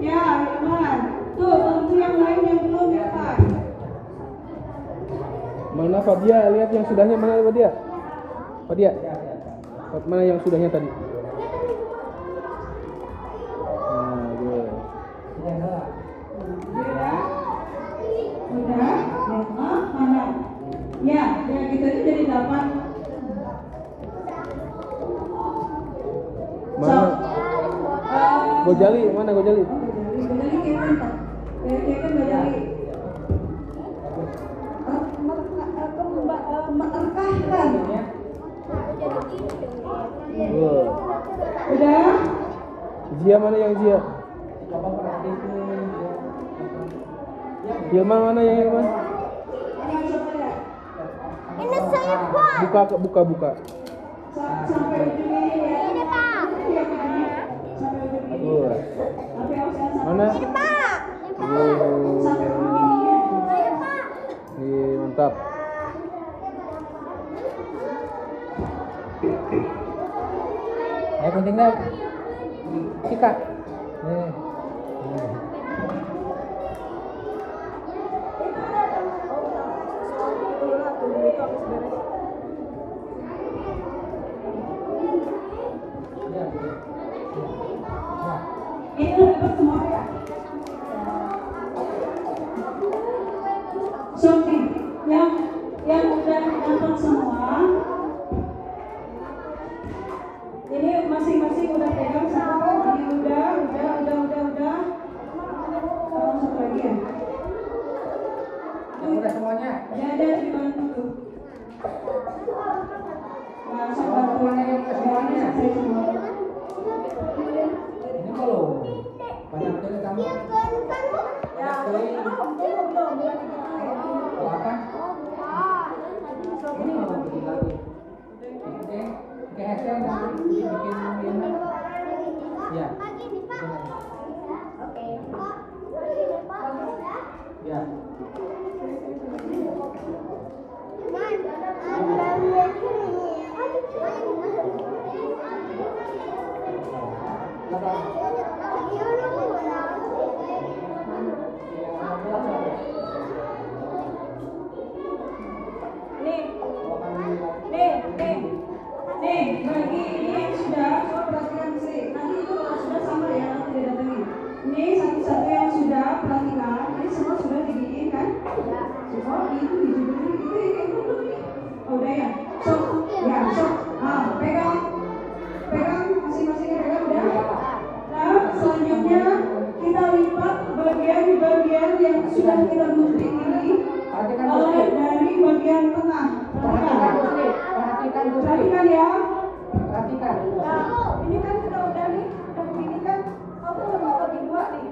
Ya, teman. Tuh, tentu yang lain yang belum dapat. Mana Fadia? Lihat yang sudahnya mana Fadia? Fadia. Mana yang sudahnya tadi? Nah, good. Udah, mana? Ya gitu itu jadi 8. Mana? Gojali, mana Gojali? Gojali Kevin tak? Kevin Gojali. Merekahkan. Good. Udah? Zia mana yang Zia? Hilman mana yang Hilman? Ini saya Pak. Buka. Sampai ujung ini ya. Ini Pak. Sampai ujung ini. Good. Tapi harus sampai Mana? Ini Pak. sampai ujung ini ya. Saya Pak. Mantap. Ayo penting dah. Sikat. Ini udah dapat semua ya. Sofi, yang udah dapat semua. Ini masing-masing udah pegang satu. Ini udah. Satu lagi ya. Udah semuanya. Ada dibantu tuh. Nah, sama Mana yang udah semuanya? saya semua. Ini belum. Banyak kali kamu. Ya, belum. Apa? Ini mau bikin lagi. Oke. Kayak hasil nanti bikin ini. Ya. Oke. Ya. Nih, bagi ini yang sudah, coba perhatikan sih. Nanti itu kalau sudah sama ya, nanti didatengin. Ini satu-satu yang sudah perhatikan, ini semua sudah diginiin kan? Semua itu dijubelin, itu nih. Oh udah ya, sok, pegang masing-masing pegang udah. Nah, selanjutnya kita lipat bagian-bagian yang sudah kita gunting ini dari bagian tengah. Perhatikan ya. Perhatikan. Nah, ini kan kita udah begini kan. Kamu mau bagi dua nih.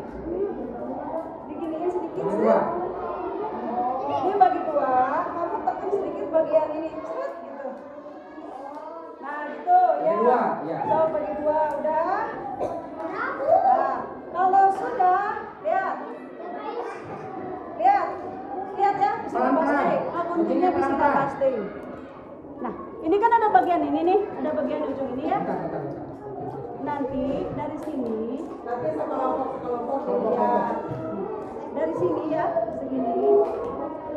Diginiin sedikit. Ini bagi dua. Kamu tekan sedikit bagian ini. Set gitu. Nah, gitu ya. Bagi dua, ya. So, bagi dua udah. Nah, kalau sudah, lihat ya. Bisa pasti. Guntingnya bisa pasti. Nah, ini kan ada bagian ini nih, ada bagian ujung ini ya. Nanti dari sini, ya, dari sini ya, segini,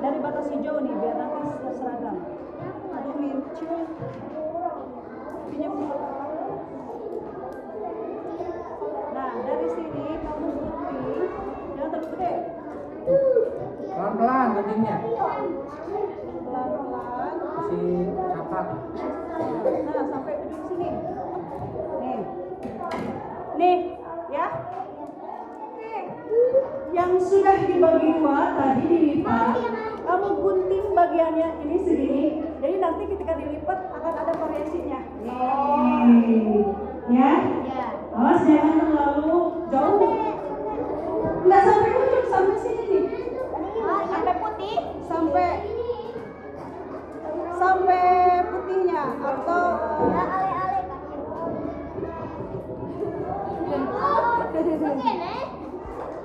dari batas hijau nih, biar nanti seragam. Aduh, Mircu, pinjam. Nah, dari sini kamu gunting, jangan terlalu gede. Pelan-pelan guntingnya. Pelan-pelan. Kasih capak. Nah, sampai ujung sini. Nih. Nih, ya. Yang sudah dibagi dua tadi dilipat, kamu gunting bagiannya ini segini. Jadi nanti ketika dilipat akan ada variasinya. Nih. Ya? Awas jangan terlalu jauh. Nggak sampai ujung, sampai sini nih. Sampai putih. Sampai putihnya atau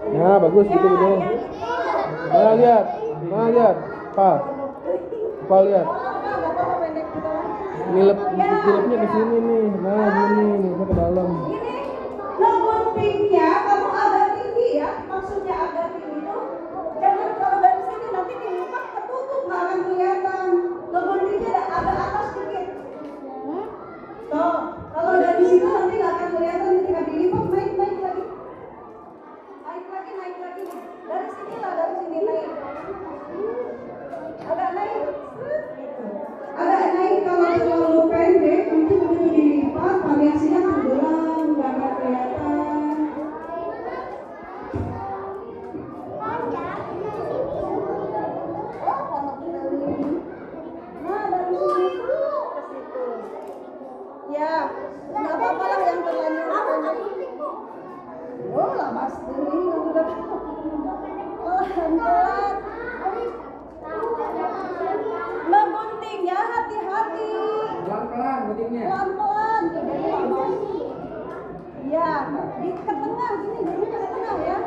Ya bagus gitu gitu. Mana lihat, Pa lihat. Nilepnya ke sini nih. Nah gini, nilepnya ke dalam. ini ngeguntingnya kamu agak tinggi ya, maksudnya agak tinggi tuh jangan kalau dari sini nanti dilipat ketutup nggak akan kelihatan. Ngeguntingnya agak atas dikit. Tuh, kalau dari situ nanti nggak akan kelihatan ketika dilipat naik lagi. Naik lagi. Dari sini naik. Agak naik. Agak naik kalau terlalu pendek itu begitu dilipat variasinya tenggelam, nggak akan kelihatan. Nah dari sini ke situ. Ya, nggak apa-apa lah yang terlanjur pendek. Oh lah pasti udah pelan-pelan. Ngegunting ya, hati-hati. Pelan-pelan guntingnya. Pelan-pelan. Ya, di ke tengah gini, ke tengah ya.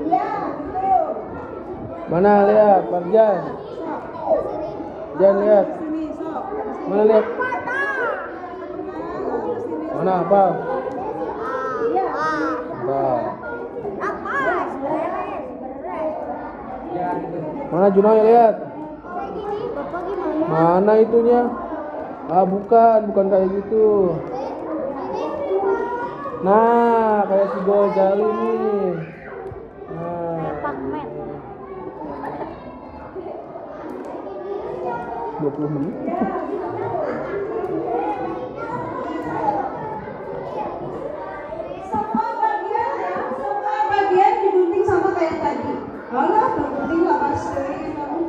Ya, gitu. Mana lihat, Parjan? Jan lihat. Sini, sok. Mana lihat? Mana apa? Iya. Nah. Ya gitu. Mana Junoy lihat? Mana itunya? Bukan kayak gitu. Nah, kayak si Gozali nih. Nah. 20 menit. Semua bagian digunting sama kayak tadi. Kalau gunting nggak pasti kamu.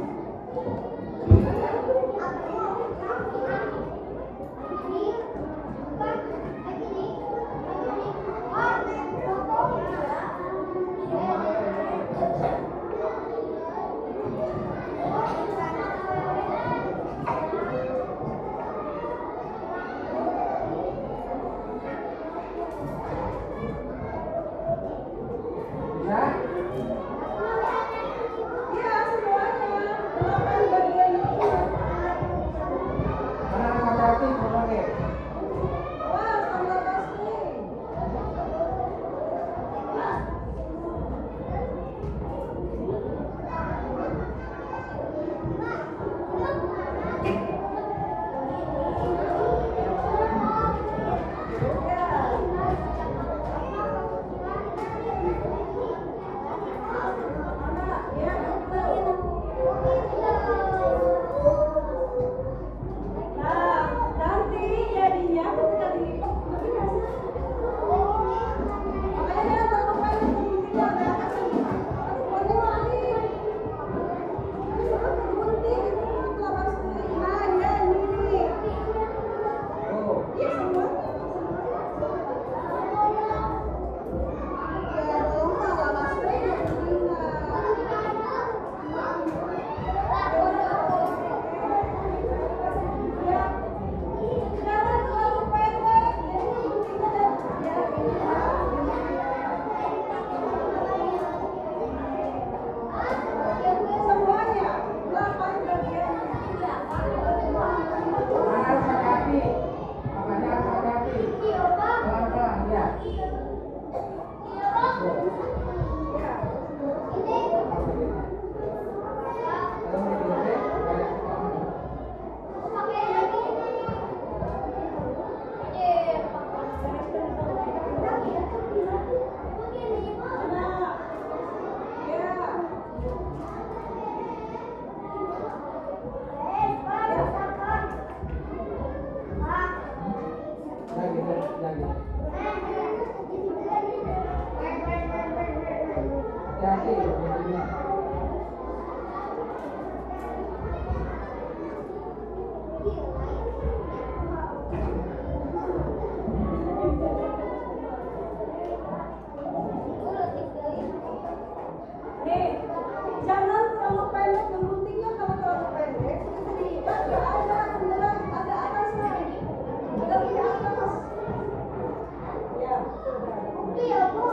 pendek, mengguntingnya kalau terlalu pendek, ada cenderung ada atasnya, ada di atas. Ya, sudah. Iya, Bu.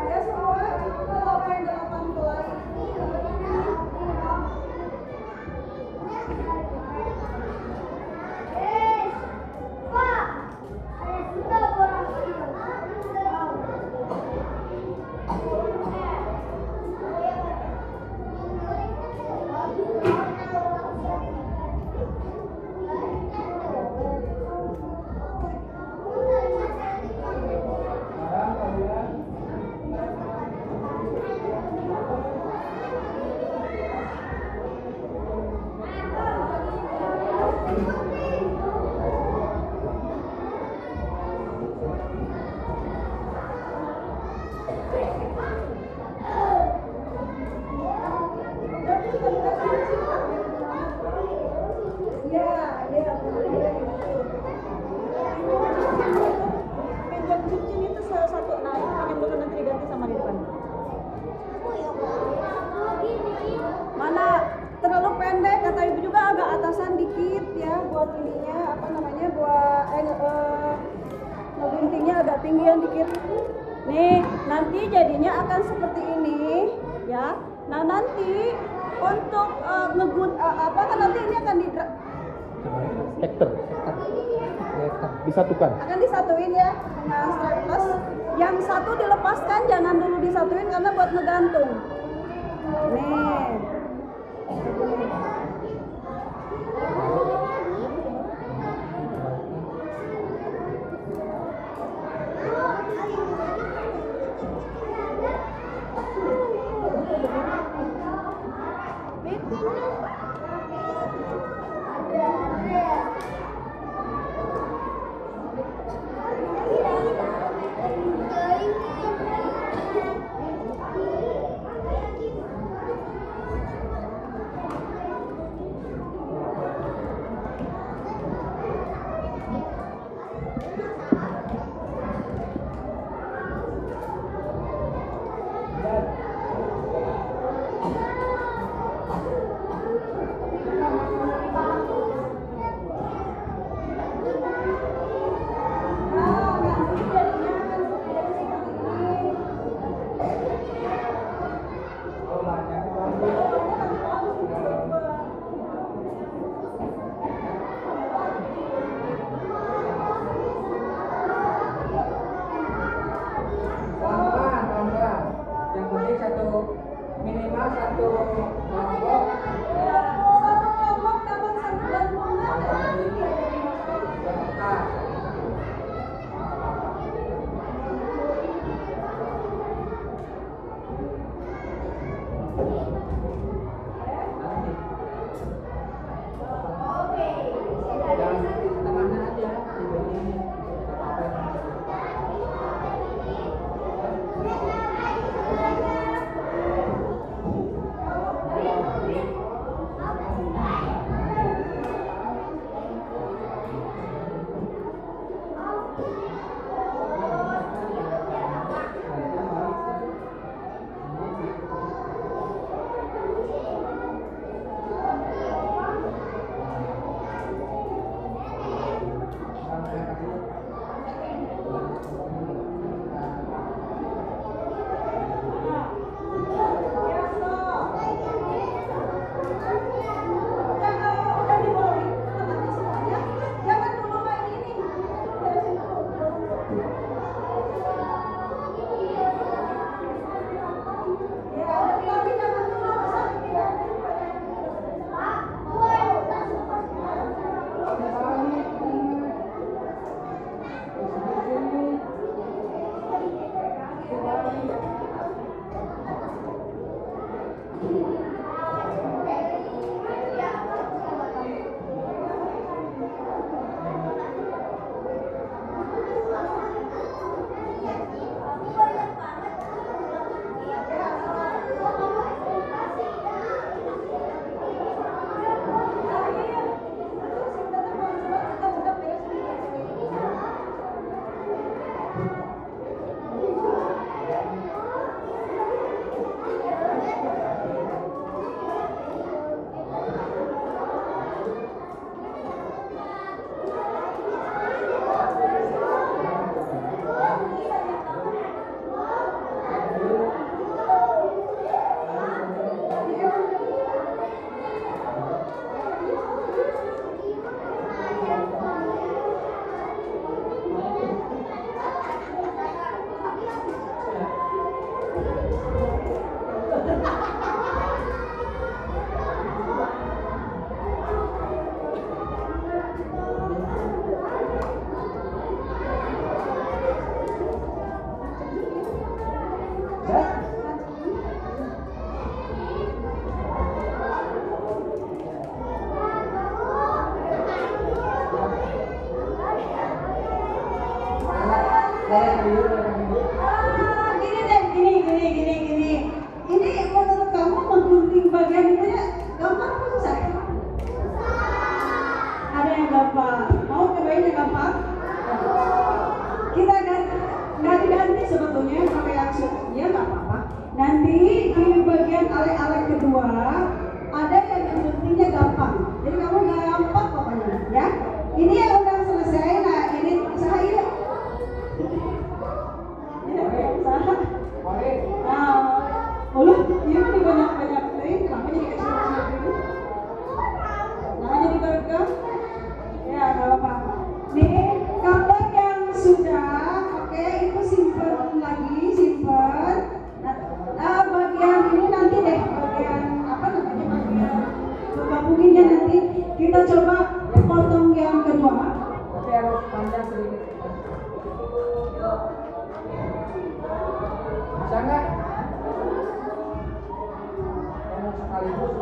Ya semua, kalau apa yang dilakukan keluar. Pak, ada sudah orang Pinjam cincin itu salah satu. Nah, itu pengen dulu nanti diganti sama di depan. Mana terlalu pendek, kata ibu juga agak atasan dikit ya buat ininya apa namanya buat ngeguntingnya agak tinggian dikit. Nih nanti jadinya akan seperti ini ya. Nah nanti untuk apa kan nanti ini akan Hektar. Disatukan. akan disatuin ya dengan strapless. Yang satu dilepaskan, jangan dulu disatuin karena buat ngegantung. Nih. Gini deh, gini. Ini menurut kamu menggunting bagian itu ya gampang atau susah? Ada yang gampang. Mau cobain yang gampang? Kita ganti sebetulnya pakai yang ya nggak apa-apa. Nanti di bagian ale-ale kedua ada yang mengguntingnya gampang. Jadi kamu gampang pokoknya, ya. Ini yang udah selesai. Nah, ini usaha ini. Iya nih banyak nih, kenapa jadi kecil-kecil gitu? Jangan jadi bergam. Ya, nggak apa-apa. Nih, kalau yang sudah, oke, itu simpen lagi, simpen. Nah, bagian ini nanti deh, bagian apa namanya, bagian gabunginnya nanti kita coba potong yang kedua. Tapi harus panjang sedikit. Bisa nggak? Sekaligus.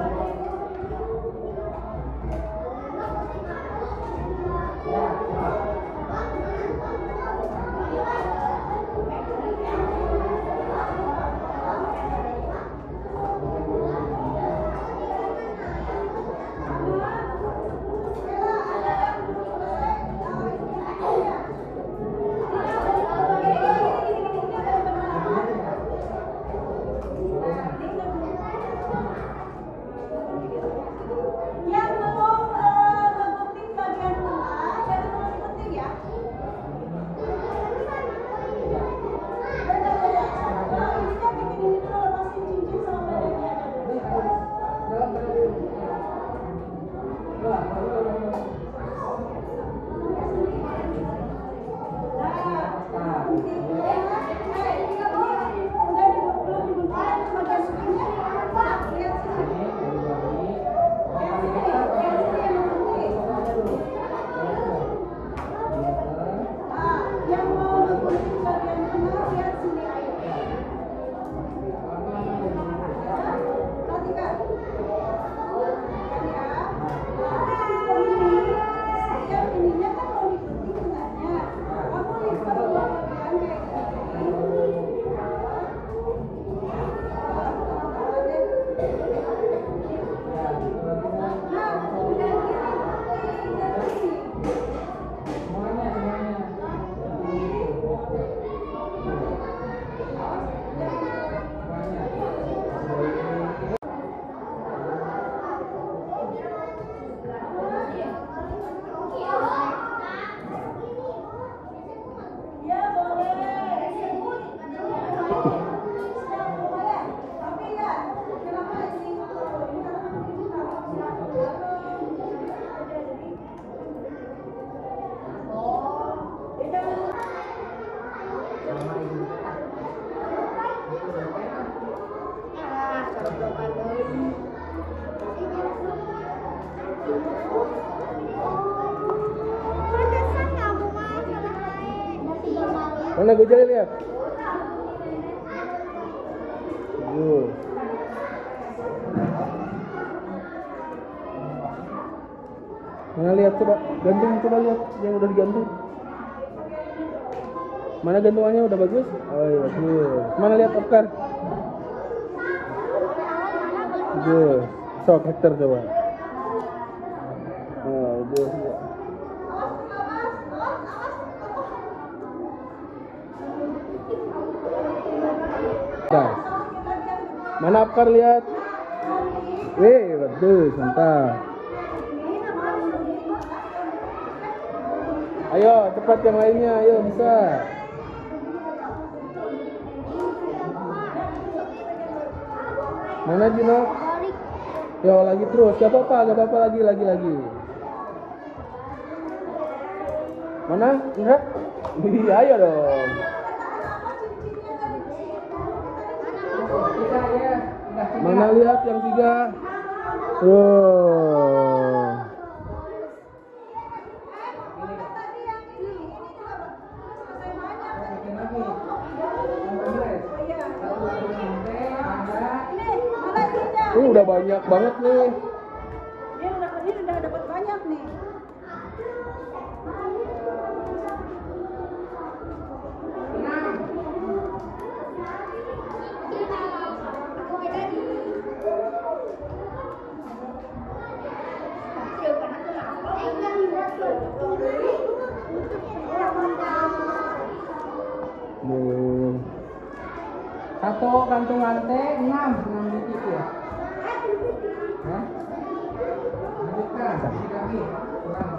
Mana gue jalan lihat? Mana lihat coba, gantung coba lihat yang udah digantung. Mana gantungannya udah bagus? Oh iya bagus. Mana lihat Oscar? Bagus. Sok Hector coba. Oh bagus. Guys. Mana Apkar lihat? Wih, betul, mantap. Ayo, cepat yang lainnya, ayo bisa. Mana Juno? Yo, lagi terus. Gak apa-apa, lagi. Mana? Enggak? Iya, ayo dong. Mana lihat yang 3? Oh. Udah banyak banget nih. Ini udah dapat banyak nih. Satu kantungan teh 6 biji ya. Hah? Bukan, sedikit lagi. Kurang.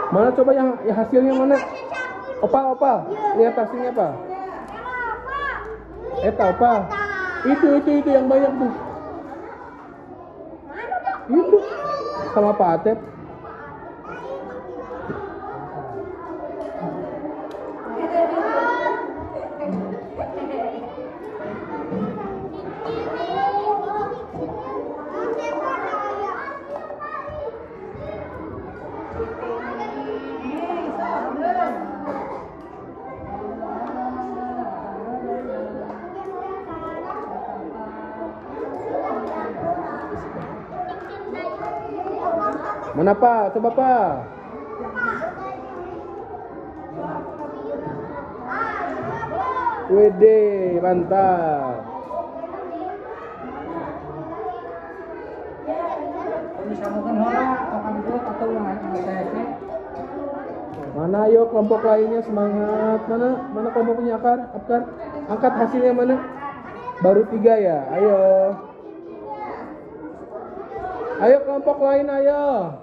Mana coba yang hasilnya mana? Opal. Lihat hasilnya apa? Apa? Itu yang banyak tuh. Itu sama Pak Atep. Mana Pak? Coba Pak. Wede, mantap. Bisa mungkin orang akan dulu atau yang Mana ayo kelompok lainnya semangat. Mana kelompoknya Apkar? Angkat hasilnya mana? Baru 3 ya. Ayo kelompok lain ayo.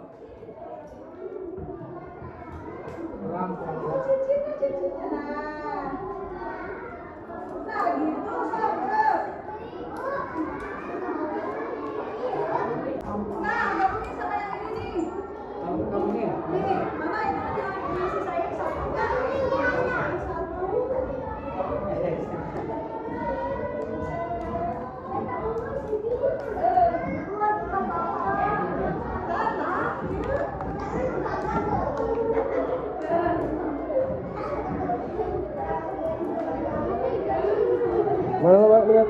Mana Pak lihat?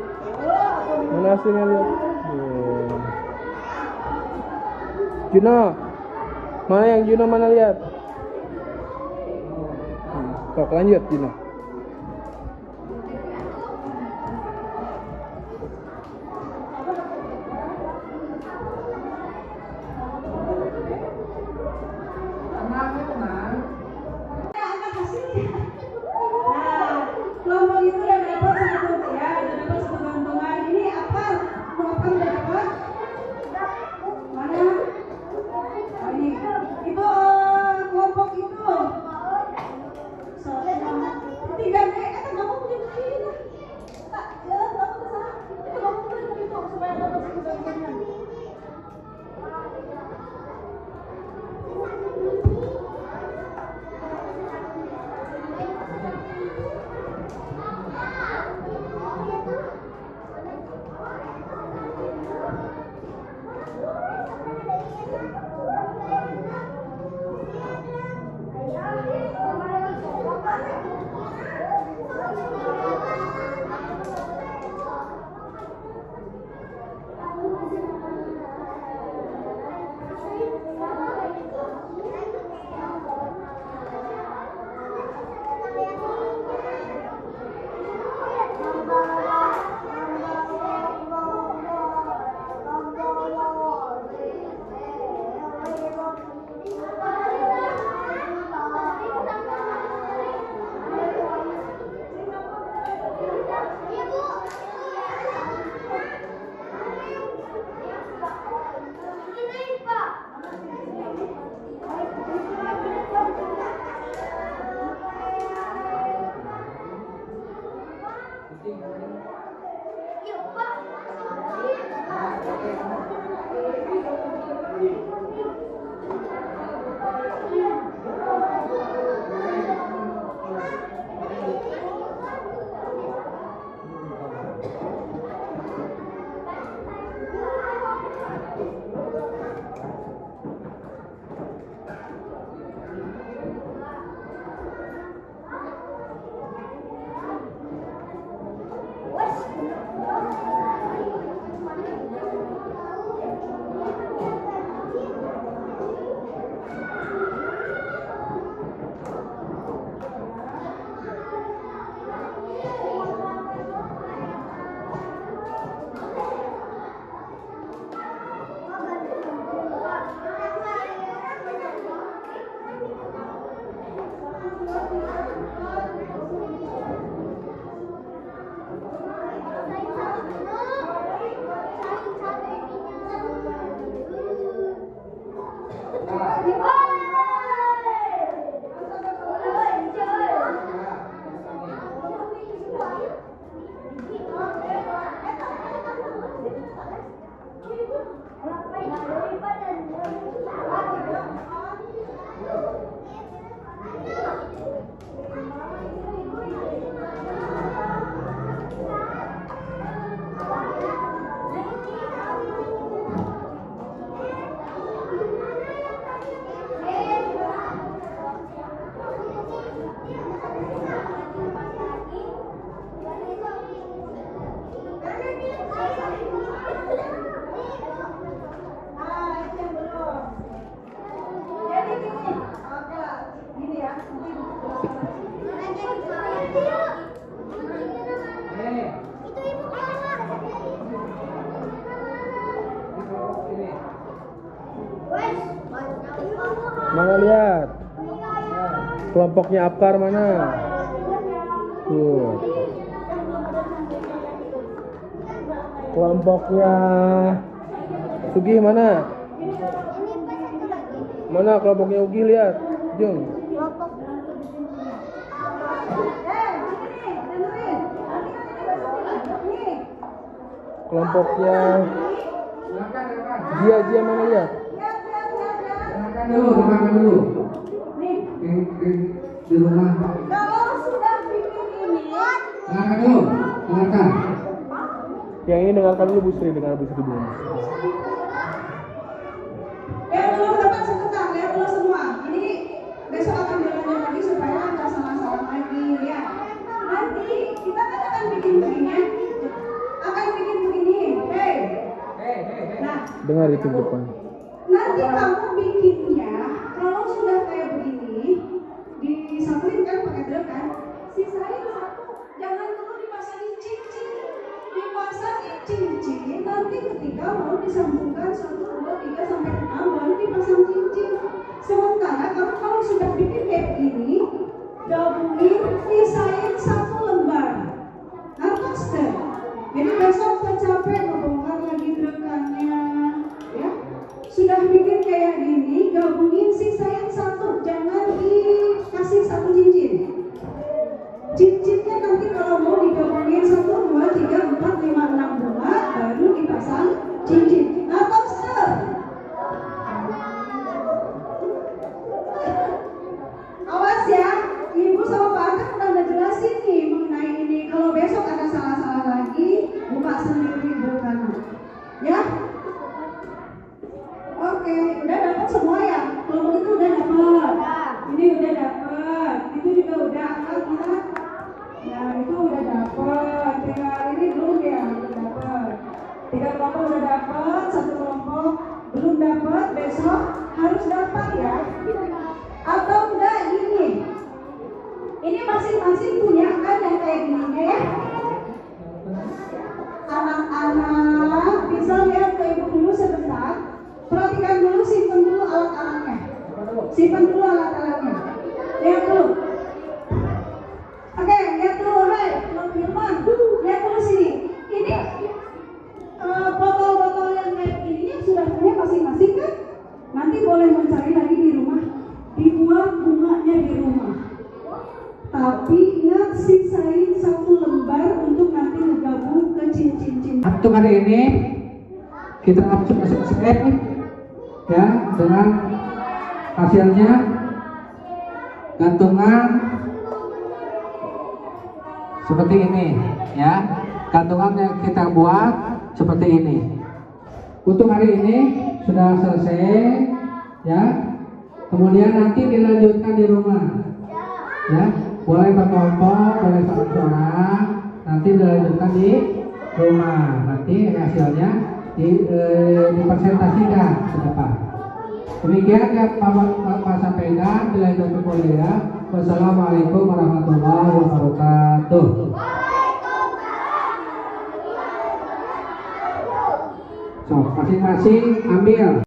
Mana hasilnya lihat? Juno, mana yang Juno mana lihat? Sok lanjut Juno. Kelompok itu udah dapat satu ya, udah dapat satu gantungan. Ini apa? Apa udah dapat? Mana? Oh, ini. Itu kelompok itu. Mana lihat? Kelompoknya Abkar mana? Tuh. Kelompoknya Sugih mana? Mana kelompoknya Ugi, lihat, Jung. Kelompoknya Jia mana, lihat? Dengarkan dulu. Di rumah. Kalau sudah bikin ini, Dengarkan dulu. Dengarkan. Yang ini dengarkan dulu Bu Sri, dengar Bu Sri dulu. dulu teman sebentar, lihat dulu semua. Ini besok akan dilanjut lagi supaya ada salah-salah lagi ya. Nanti kita kan akan bikin begini, akan bikin begini. Hei. Nah, Dengar itu di depan. nanti kamu bikinnya kalau sudah kayak begini, disatuin kan pakai drill kan, sisain satu, jangan dulu dipasangin cincin, dipasangin cincin, nanti ketika mau disambungkan 1, 2, 3 sampai 6 baru dipasang cincin. Sementara kamu kalau sudah bikin kayak begini, gabungin, sisain 1 lembar. Ngertos deh. Jadi besok capek ngebongkar lagi rekannya, ya. Sudah bikin kayak gini, gabungin, sisain 1, jangan dikasih 1 cincin. Cincinnya nanti kalau mau digabungin 1, 2, 3, 4, 5, 6 bunga, baru dipasang cincin. Atau awas ya, Ibu sama Pak Akan udah ngejelasin nih mengenai ini. Kalau besok ada salah-salah lagi, buka sendiri berkana. Ya? Oke, udah dapat semua ya? Kalau itu udah dapat. Ini udah dapat. Itu juga udah angkat kita. Nah, itu udah dapat. Tinggal ini belum ya, belum dapat. 3 kelompok udah dapat, 1 kelompok belum dapat. Besok harus dapat ya. Atau enggak gini. Ini masing-masing punya kan yang kayak gini ya. Anak-anak bisa lihat ke ibu dulu sebentar. Perhatikan dulu, simpen dulu alat-alatnya. Simpan dulu alat-alatnya. Lihat dulu. Oke, lihat dulu, hai, Hilman. Lihat dulu sini. Ini botol-botol yang kayak gini sudah punya masing-masing kan? Nanti boleh mencari lagi di rumah. Dibuat bunganya di rumah. Tapi ingat sisain 1 lembar untuk nanti ngegabung ke cincin-cincin. Untuk hari ini kita langsung masuk ya dengan hasilnya gantungan seperti ini ya. Gantungan yang kita buat seperti ini. Untuk hari ini sudah selesai ya. Kemudian nanti dilanjutkan di rumah ya. Boleh berkelompok, boleh seorang-seorang, nanti dilanjutkan di rumah. Nanti hasilnya dipresentasikan ke depan. Demikian yang Pak sampaikan, dilanjutkan kuliah. Wassalamualaikum warahmatullahi wabarakatuh. So, masing-masing ambil.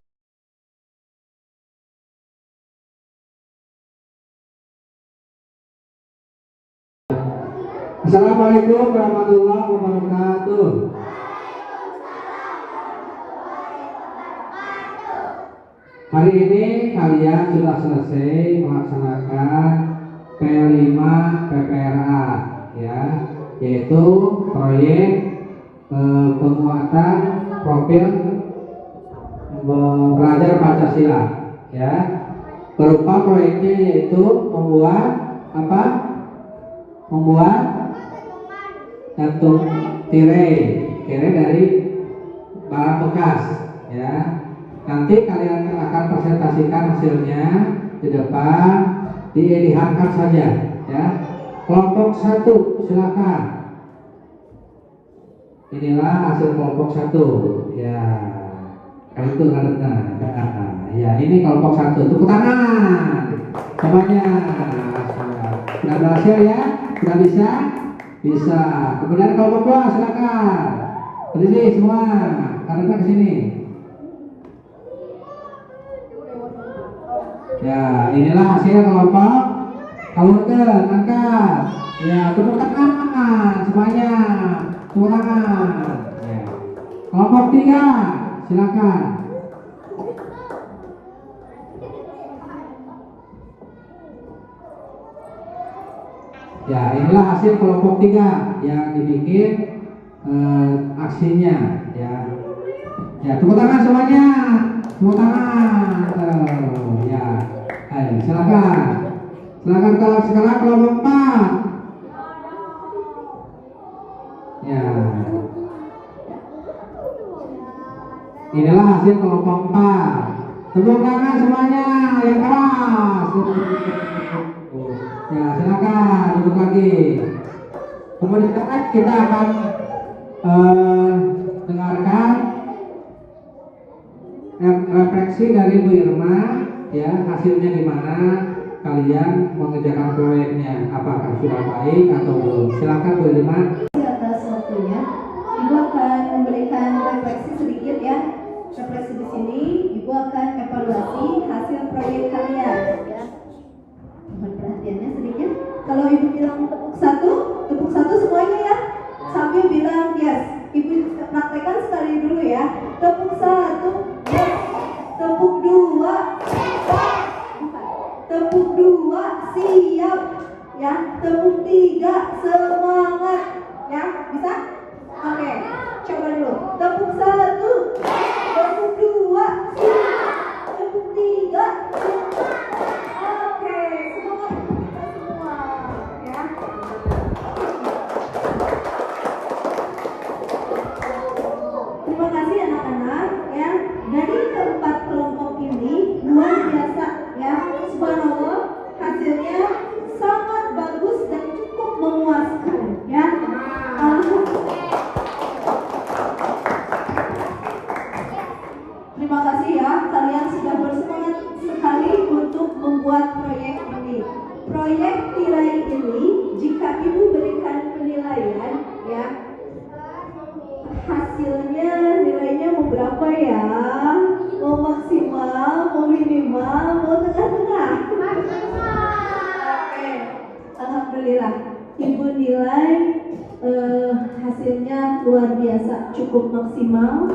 Assalamualaikum warahmatullahi wabarakatuh. Hari ini kalian sudah selesai melaksanakan P5 PPRA ya, yaitu proyek penguatan profil belajar Pancasila ya. Berupa proyeknya yaitu membuat apa? Membuat gantung tirai dari barang bekas ya. Nanti kalian akan presentasikan hasilnya di depan, dilihatkan saja ya. Kelompok 1 silakan. Inilah hasil kelompok 1 ya. Kalau itu karena ya, ini kelompok 1. Tepuk tangan semuanya. Sudah berhasil ya? Sudah bisa? Bisa. Kemudian kelompok 2 silakan. Berdiri semua, karena ke sini. Ya, inilah hasil kelompok Kalurken, angkat. Ya, tepuk tangan semuanya. Tepuk tangan. Ya. Kelompok 3, silakan. Ya, inilah hasil kelompok 3 yang dibikin aksinya. Ya, ya, tepuk tangan semuanya. Tepuk tangan. Ya, ayo silakan. Silakan kalau sekarang kelompok 4. Ya. Inilah hasil kelompok 4. Tepuk tangan semuanya yang keras. Ya, silakan duduk lagi. Kemudian kita akan dengarkan refleksi dari Bu Irma, ya, hasilnya gimana, kalian mengerjakan proyeknya, apakah sudah baik atau belum. Silakan Bu Irma. Atas waktunya, Ibu akan memberikan refleksi sedikit ya. Refleksi di sini, Ibu akan evaluasi hasil proyek kalian ya. Mohon perhatiannya sedikit. Kalau Ibu bilang tepuk satu semuanya ya. Sambil bilang yes. Ibu praktekkan sekali dulu ya. Tepuk 1, yes. Tepuk 2, tepuk 2, siap ya. Tepuk 3, semangat ya. Bisa? Oke, coba dulu. Tepuk 1, tepuk 2, tepuk 3. Oke, semangat kita semua ya. Terima kasih anak-anak ya. Dari keempat kelompok ini luar biasa ya. Subhanallah, hasilnya sangat bagus dan cukup memuaskan ya. Terima kasih ya, kalian sudah bersemangat sekali untuk membuat proyek ini. Proyek tirai ini, jika Ibu berikan penilaian ya, hasilnya nilainya mau berapa ya? Mau maksimal, mau minimal, mau tengah-tengah? Oke, alhamdulillah Ibu nilai hasilnya luar biasa, cukup maksimal.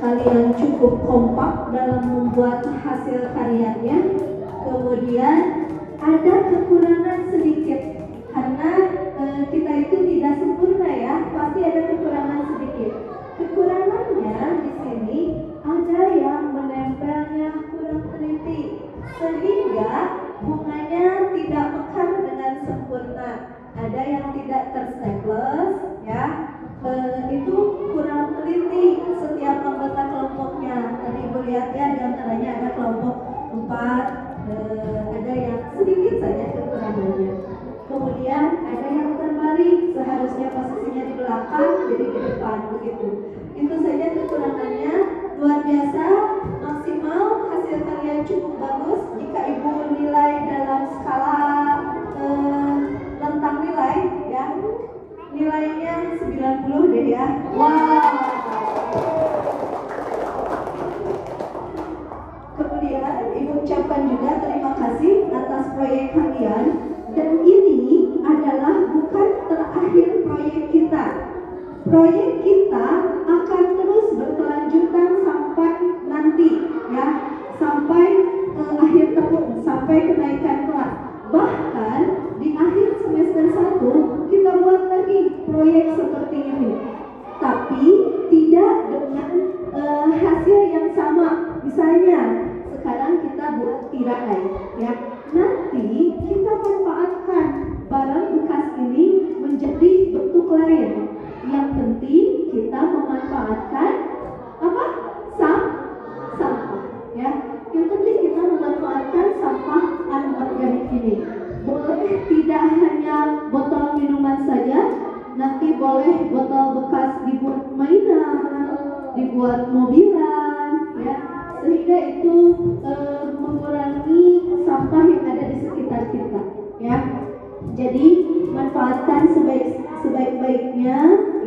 Kalian cukup kompak dalam membuat hasil karyanya. Kemudian ada kekurangan sedikit karena kita itu tidak sempurna ya, pasti ada kekurangan sedikit. Kekurangannya di sini ada yang menempelnya kurang teliti sehingga bunganya tidak mekar dengan sempurna. Ada yang tidak terstaples ya. Itu kurang teliti setiap anggota kelompoknya. Tadi Ibu lihat ya, diantaranya ada kelompok 4, ada yang sedikit saja kekurangannya. Kemudian ada yang terbalik, seharusnya posisinya di belakang jadi di depan begitu. Itu saja kekurangannya. Luar biasa, maksimal, hasil kalian cukup bagus. Jika Ibu nilai dalam skala rentang nilai ya, nilainya 90 deh ya. Wow. Kemudian Ibu ucapkan juga terima kasih atas proyek kalian. Dan ini adalah bukan terakhir proyek kita. Proyek kita akan terus berkelanjutan sampai nanti ya, sampai akhir tahun, sampai kenaikan kelas. Bahkan di akhir semester 1 kita buat lagi proyek seperti ini, tapi tidak dengan hasil yang sama. Misalnya sekarang kita buat tirai ya, nanti kita manfaatkan barang bekas ini menjadi bentuk lain. Yang penting kita memanfaatkan apa? Sampah ya. Yang penting kita memanfaatkan sampah anorganik ini. Boleh tidak hanya botol minuman saja, nanti boleh botol bekas dibuat mainan, dibuat mobilan ya, sehingga itu mengurangi sampah yang ada di sekitar kita ya. Jadi manfaatkan sebaik-baiknya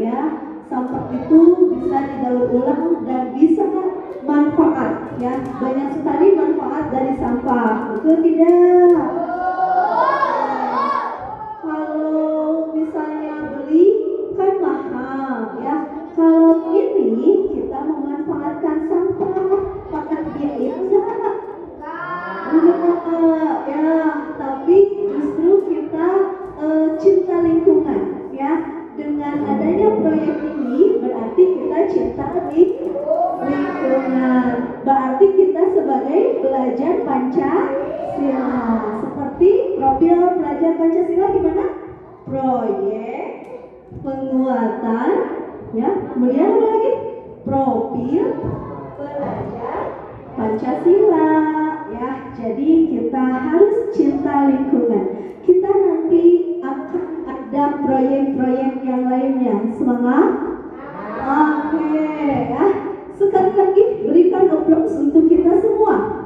ya. Sampah itu bisa didaur ulang dan bisa manfaat ya, banyak sekali manfaat dari sampah, betul tidak? Kalau misalnya beli kan mahal ya, kalau ini kita memanfaatkan sampah pakai biaya enggak? Enggak ya, tapi justru kita cinta lingkungan ya. Dengan adanya proyek ini berarti kita cinta lingkungan. Berarti kita sebagai pelajar Pancasila. Seperti profil pelajar Pancasila gimana? Proyek penguatan ya. Kemudian apa lagi? Profil pelajar Pancasila ya. Jadi kita harus cinta lingkungan. Kita nanti akan ada proyek-proyek yang lainnya. Semangat? Oke ya. Sekali lagi berikan aplaus untuk kita semua.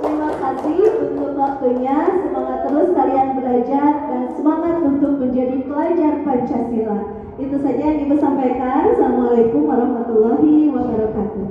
Terima kasih untuk waktunya. Semangat terus kalian belajar dan semangat untuk menjadi pelajar Pancasila. Itu saja yang Ibu sampaikan. Assalamualaikum warahmatullahi wabarakatuh.